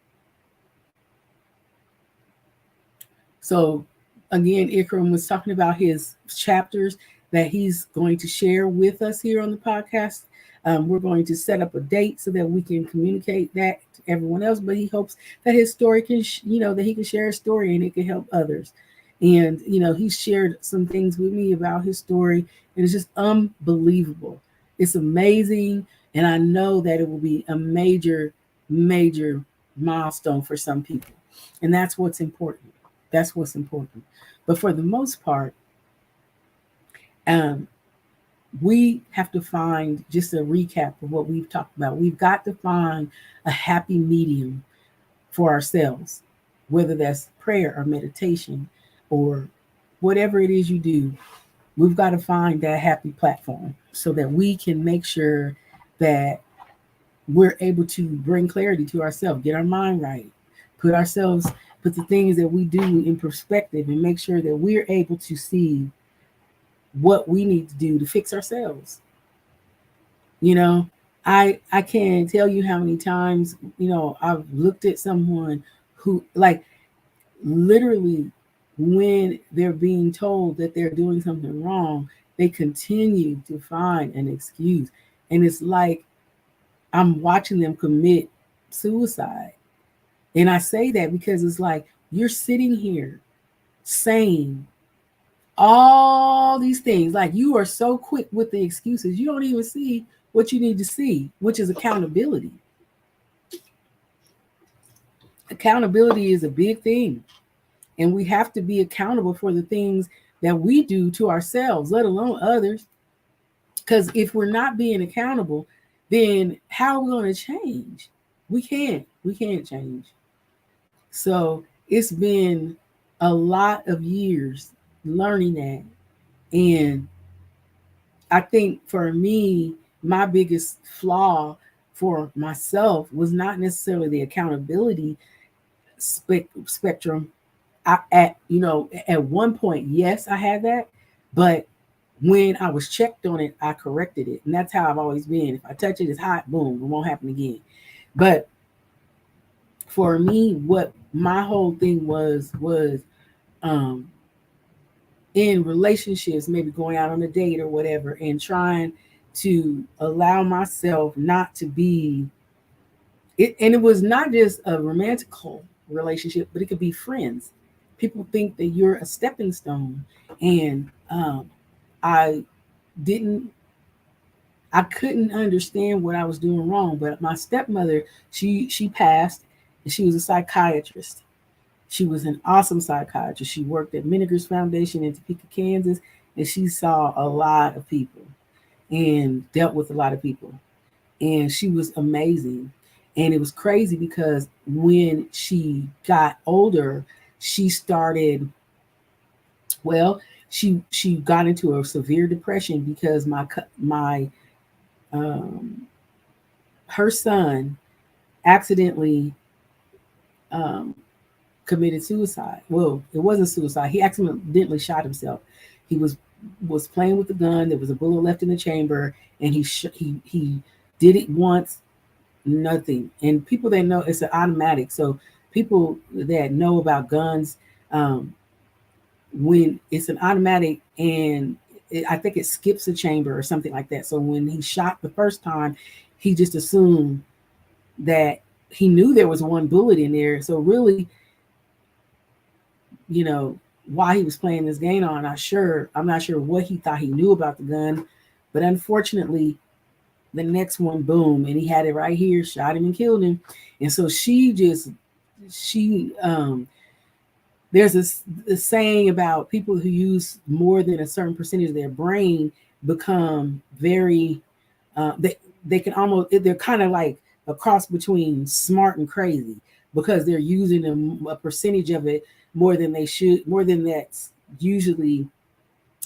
A: so again, Ikram was talking about his chapters that he's going to share with us here on the podcast. We're going to set up a date so that we can communicate that to everyone else. But he hopes that his story can, that he can share a story and it can help others. And he shared some things with me about his story, and it's just unbelievable. It's amazing, and I know that it will be a major, major milestone for some people, and that's what's important. That's what's important. But for the most part, um, we have to find, just a recap of what we've talked about. We've got to find a happy medium for ourselves, whether that's prayer or meditation or whatever it is you do. We've got to find that happy platform so that we can make sure that we're able to bring clarity to ourselves, get our mind right, put the things that we do in perspective, and make sure that we're able to see what we need to do to fix ourselves. You know, I can't tell you how many times, I've looked at someone who, like, literally, when they're being told that they're doing something wrong, they continue to find an excuse. And it's like I'm watching them commit suicide. And I say that because it's like you're sitting here saying all these things, like you are so quick with the excuses, you don't even see what you need to see, which is accountability. Accountability is a big thing, and we have to be accountable for the things that we do to ourselves, let alone others. Because if we're not being accountable, then how are we going to change? We can't change. So it's been a lot of years learning that. And I think for me, my biggest flaw for myself was not necessarily the accountability spectrum. At one point, yes, I had that, but when I was checked on it, I corrected it, and that's how I've always been. If I touch it, it's hot, boom, it won't happen again. But for me, what my whole thing was um, in relationships, maybe going out on a date or whatever, and trying to allow myself not to be it. And it was not just a romantical relationship, but it could be friends. People think that you're a stepping stone. And I didn't, I couldn't understand what I was doing wrong. But my stepmother, she passed, and she was a psychiatrist. She was an awesome psychiatrist. She worked at Minniger's Foundation in Topeka, Kansas, and she saw a lot of people and dealt with a lot of people. And she was amazing. And it was crazy because when she got older, she started, well, she got into a severe depression because my um, her son accidentally um, committed suicide. Well, it wasn't suicide. He accidentally shot himself. He was playing with the gun. There was a bullet left in the chamber, and he did it once, nothing. And people that know, it's an automatic. So people that know about guns, um, when it's an automatic and I think it skips a chamber or something like that. So when he shot the first time, he just assumed that he knew there was one bullet in there. So really, you know, why he was playing this game on, I'm not sure what he thought he knew about the gun, but unfortunately, the next one, boom, and he had it right here, shot him and killed him. And so she there's this saying about people who use more than a certain percentage of their brain become very they can almost, they're kind of like a cross between smart and crazy because they're using a percentage of it more than they should, more than that's usually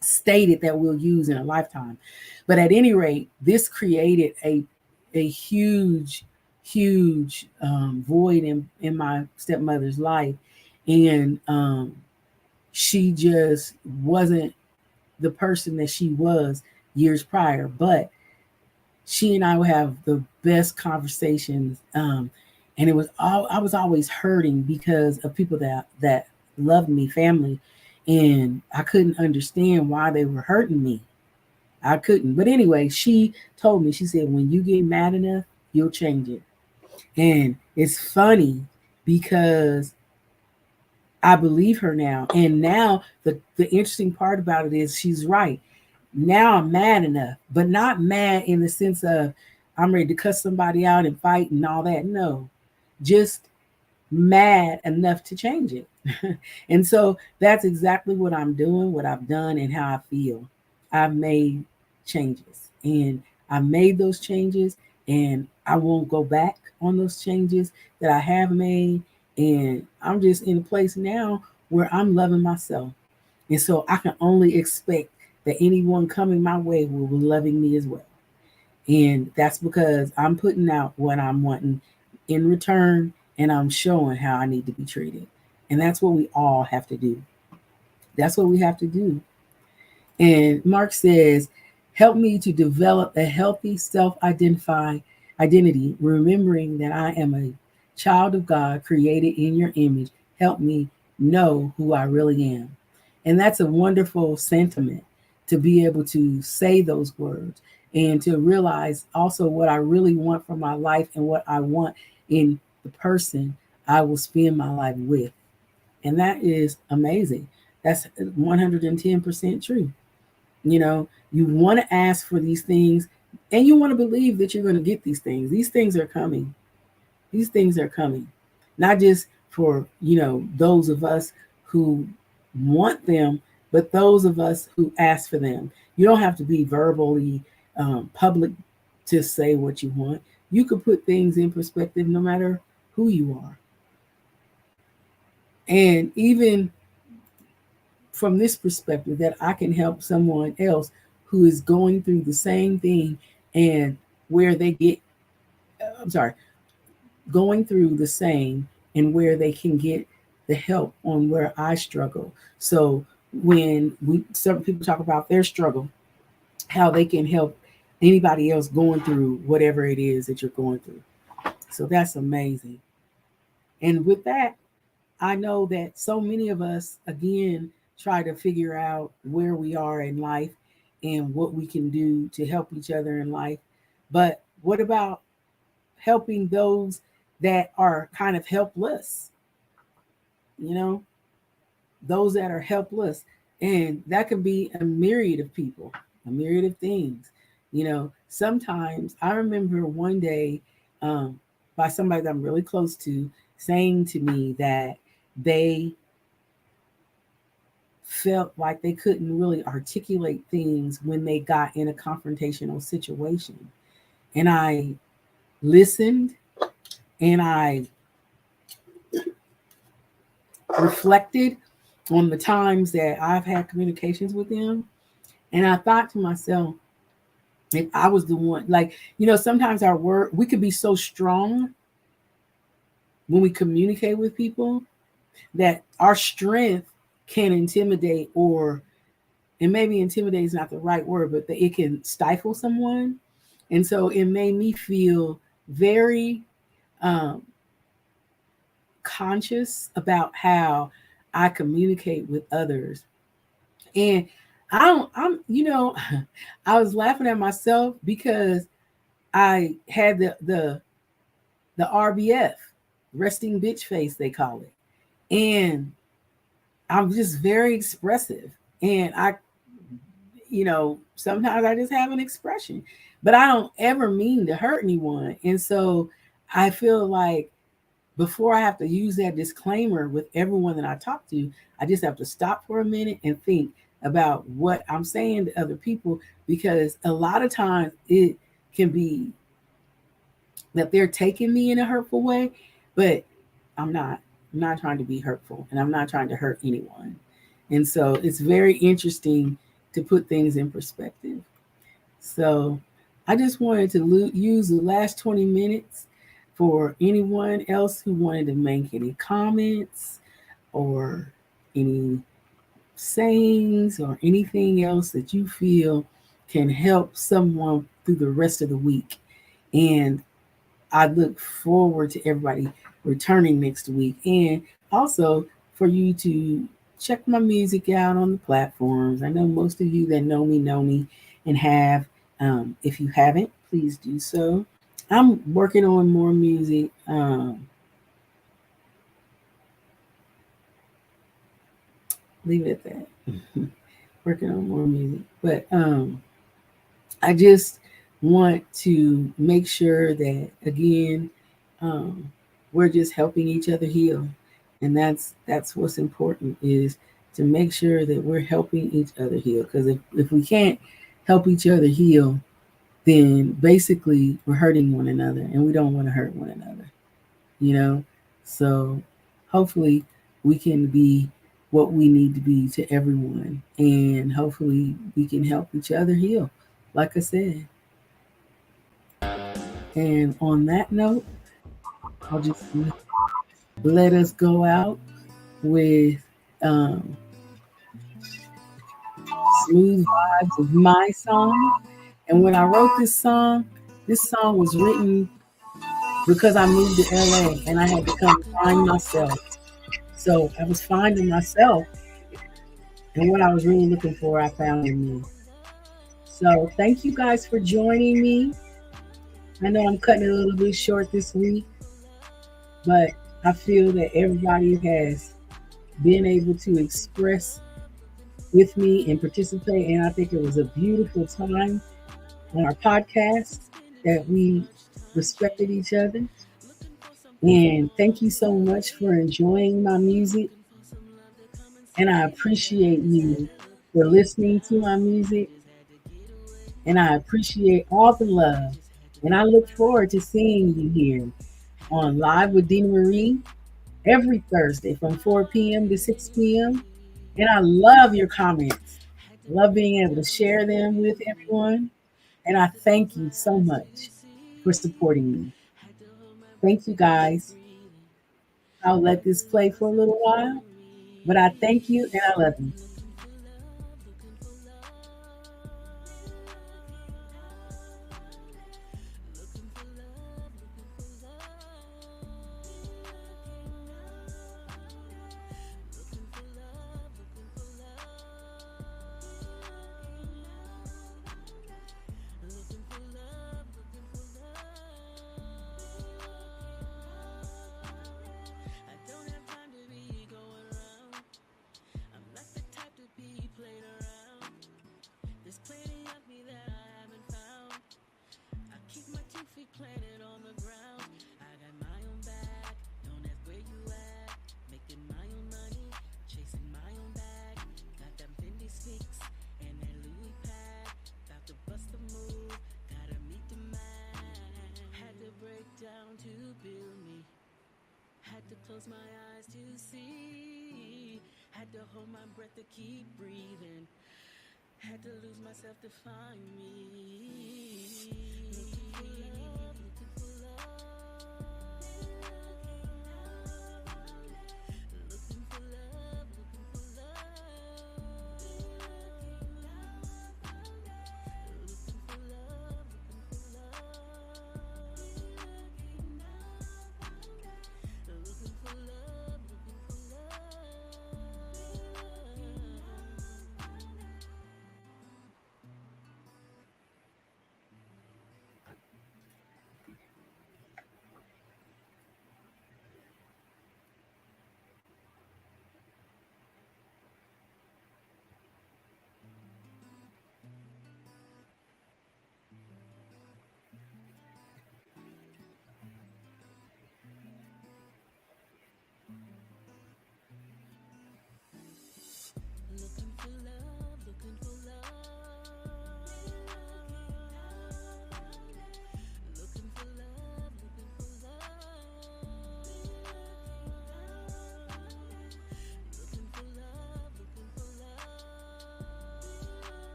A: stated that we'll use in a lifetime. But at any rate, this created a huge void in my stepmother's life, and she just wasn't the person that she was years prior. But she and I would have the best conversations, and it was all, I was always hurting because of people that loved me, family, and I couldn't understand why they were hurting me. I couldn't. But anyway, she told me, she said, when you get mad enough, you'll change it. And it's funny because I believe her now. And now the interesting part about it is she's right. Now I'm mad enough, but not mad in the sense of I'm ready to cuss somebody out and fight and all that. No, just mad enough to change it. And so that's exactly what I'm doing, what I've done, and how I feel. I've made changes, and I made those changes, and I won't go back on those changes that I have made. And I'm just in a place now where I'm loving myself. And so I can only expect that anyone coming my way will be loving me as well. And that's because I'm putting out what I'm wanting in return, and I'm showing how I need to be treated. And that's what we all have to do. That's what we have to do. And Mark says, help me to develop a healthy identity, remembering that I am a child of God created in your image. Help me know who I really am. And that's a wonderful sentiment to be able to say those words and to realize also what I really want from my life and what I want in the person I will spend my life with. And that is amazing. That's 110% true. You know, you want to ask for these things and you want to believe that you're going to get these things. These things are coming. These things are coming. Not just for, you know, those of us who want them, but those of us who ask for them. You don't have to be verbally public to say what you want. You could put things in perspective no matter who you are. And even from this perspective, that I can help someone else who is going through the same thing and where they get, I'm sorry, going through the same and where they can get the help on where I struggle. So when certain people talk about their struggle, how they can help anybody else going through whatever it is that you're going through. So that's amazing. And with that, I know that so many of us, again, try to figure out where we are in life and what we can do to help each other in life. But what about helping those that are kind of helpless? You know, those that are helpless. And that can be a myriad of people, a myriad of things. You know, sometimes I remember one day by somebody that I'm really close to saying to me that they felt like they couldn't really articulate things when they got in a confrontational situation. And I listened and I reflected on the times that I've had communications with them. And I thought to myself, if I was the one, like, you know, sometimes our word, we could be so strong when we communicate with people, that our strength can intimidate, or, and maybe intimidate is not the right word, but that it can stifle someone. And so it made me feel very um, conscious about how I communicate with others. And I was laughing at myself because I had the RBF, resting bitch face, they call it. And I'm just very expressive. And sometimes I just have an expression, but I don't ever mean to hurt anyone. And so I feel like before I have to use that disclaimer with everyone that I talk to, I just have to stop for a minute and think about what I'm saying to other people, because a lot of times it can be that they're taking me in a hurtful way, but I'm not. I'm not trying to be hurtful, and I'm not trying to hurt anyone. And so it's very interesting to put things in perspective. So I just wanted to use the last 20 minutes for anyone else who wanted to make any comments or any sayings or anything else that you feel can help someone through the rest of the week. And I look forward to everybody returning next week. And also for you to check my music out on the platforms. I know most of you that know me and have. If you haven't, please do so. I'm working on more music. Leave it at that. Working on more music. But I just want to make sure that, again, um, we're just helping each other heal, and that's what's important, is to make sure that we're helping each other heal. Because if we can't help each other heal, then basically we're hurting one another, and we don't want to hurt one another. You know, so hopefully we can be what we need to be to everyone, and hopefully we can help each other heal, like I said. And on that note, I'll just let us go out with um, smooth vibes of my song. And when I wrote this song was written because I moved to LA and I had to come find myself. So I was finding myself, and what I was really looking for, I found in me. So thank you guys for joining me. I know I'm cutting it a little bit short this week, but I feel that everybody has been able to express with me and participate. And I think it was a beautiful time on our podcast that we respected each other. And thank you so much for enjoying my music. And I appreciate you for listening to my music. And I appreciate all the love. And I look forward to seeing you here on Live with DeanaMarie every Thursday from 4 p.m. to 6 p.m. And I love your comments. Love being able to share them with everyone. And I thank you so much for supporting me. Thank you guys. I'll let this play for a little while, but I thank you and I love you.
B: Planted on the ground. I got my own bag. Don't ask where you at. Making my own money. Chasing my own bag. Got them Fendi sneaks and that Louis pad. About to bust a move. Gotta meet the man. Had to break down to build me. Had to close my eyes to see. Had to hold my breath to keep breathing. Had to lose myself to find me. Looking for love, looking for love, looking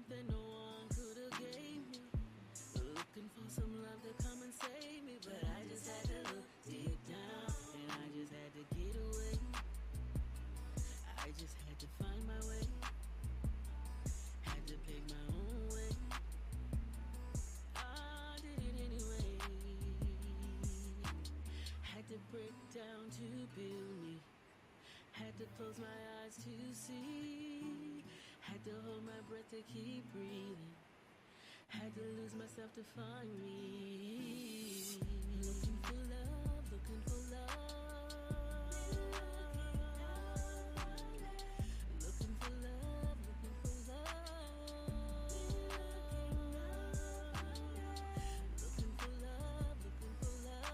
B: something no one could have gave me. Looking for some love to come and save me, but I just had to look deep down, and I just had to get away. I just had to find my way, had to pick my own way. I did it anyway. Had to break down to build me. Had to close my eyes to see. Had to hold my breath to keep breathing. Had to lose myself to find me. Looking for love, looking for love. Looking for love, looking for love. Looking for love, looking for love.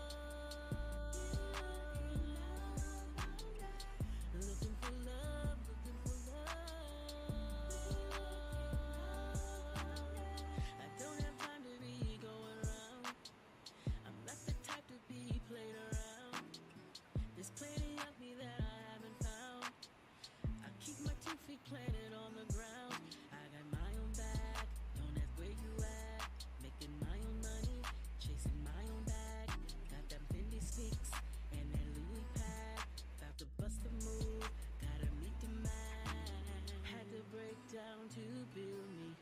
B: Looking for love, looking for love. I don't have time to be going around. I'm not the type to be played around. There's plenty of me that I haven't found. I keep my 2 feet planted on the ground. I got my own bag, don't ask where you at. Making my own money, chasing my own bag. Got them Fendi sneaks and that Louis pack. About to bust a move, gotta meet the man. Had to break down to build me.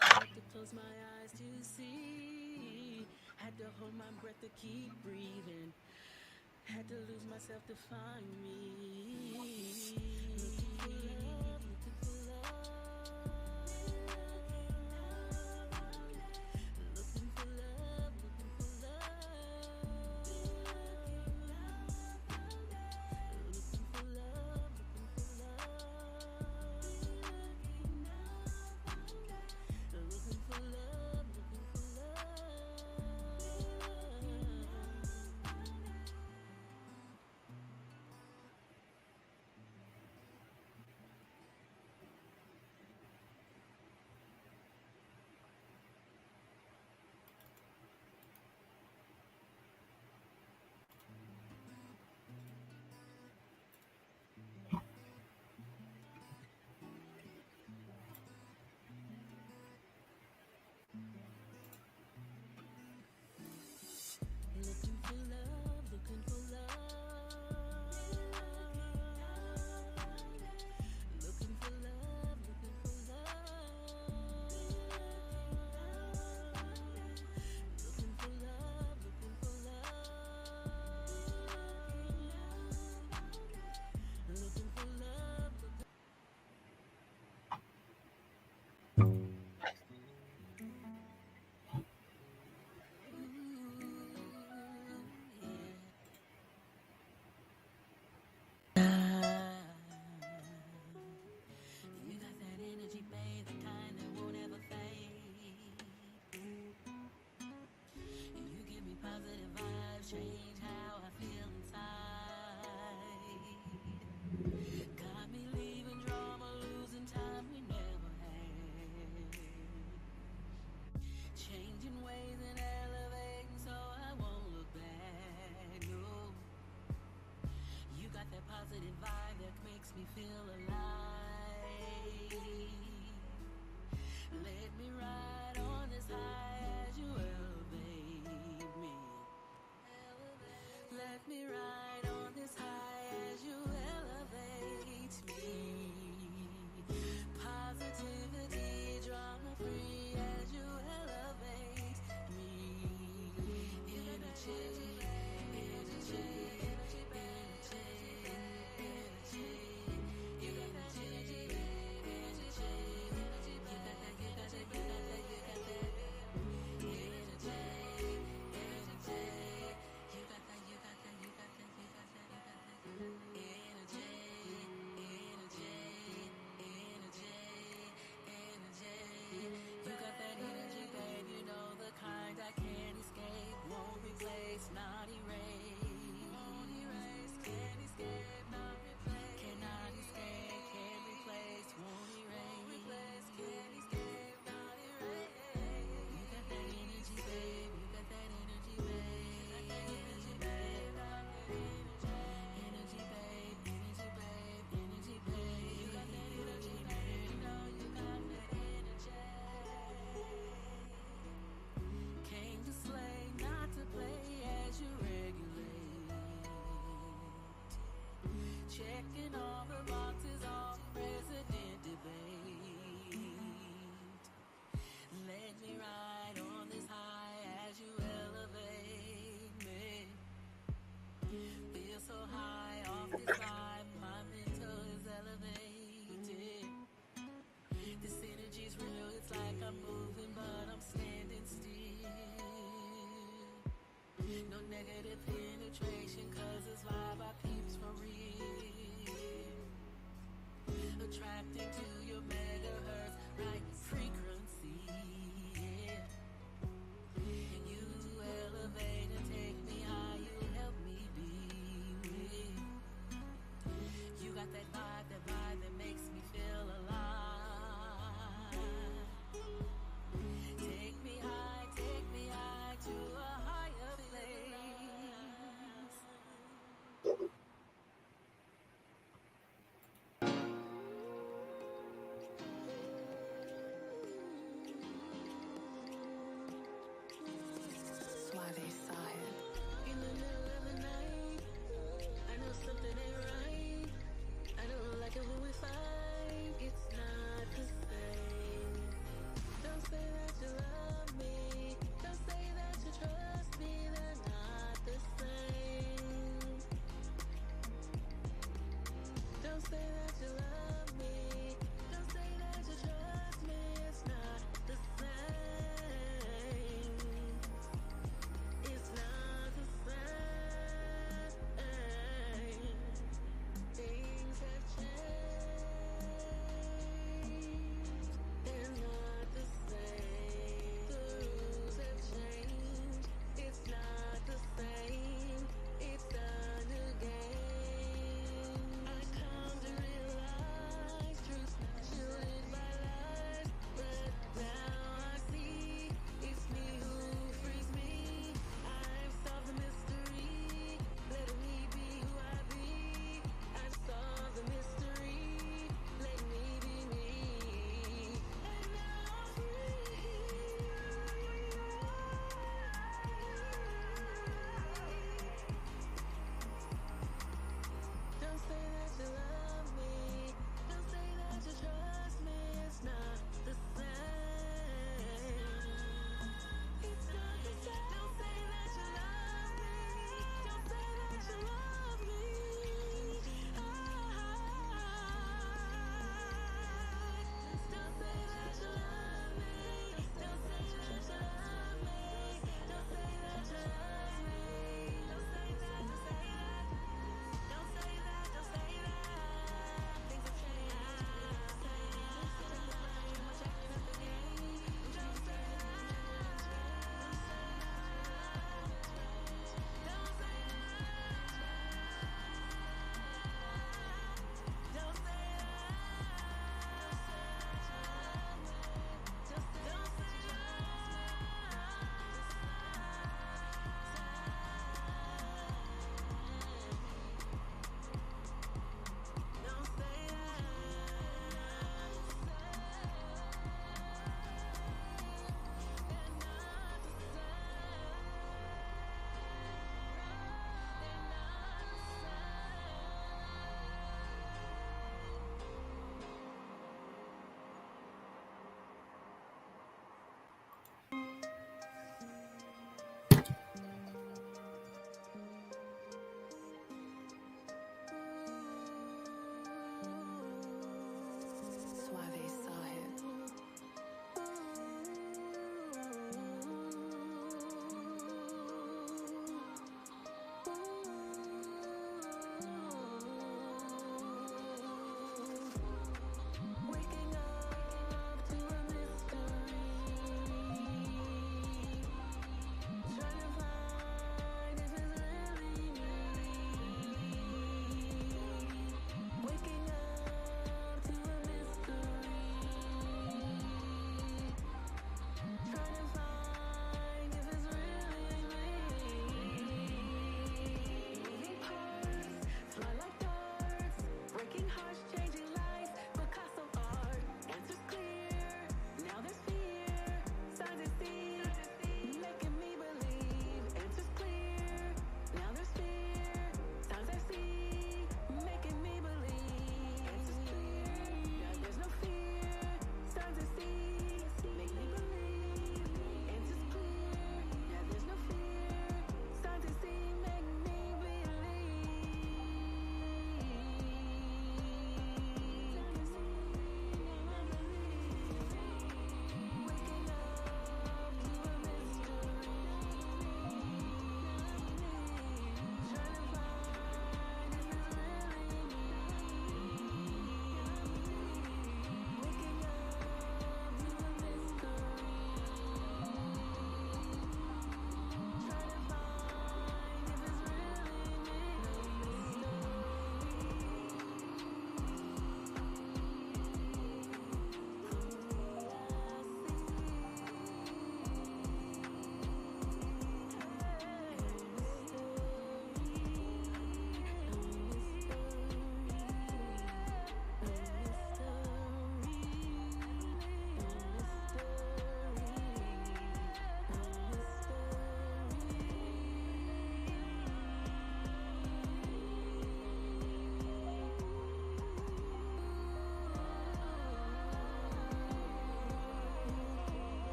B: Had to close my eyes to see. Had to hold my breath to keep breathing. Had to lose myself to find me. Looking for love, looking for love. Looking for love, looking for love. Looking for love, looking for love. Looking for love, looking for love. Looking for love, looking for love. Looking for love, looking for love. Looking for love, looking for love. Looking for love, looking. You got that energy, babe, the kind that won't ever fade. You give me positive vibes, change how I feel inside. Got me leaving drama, losing time we never had. Changing ways and elevating so I won't look back, no. You got that positive vibe that makes me feel alive. Let me ride on this high as you elevate me.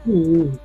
A: Mm.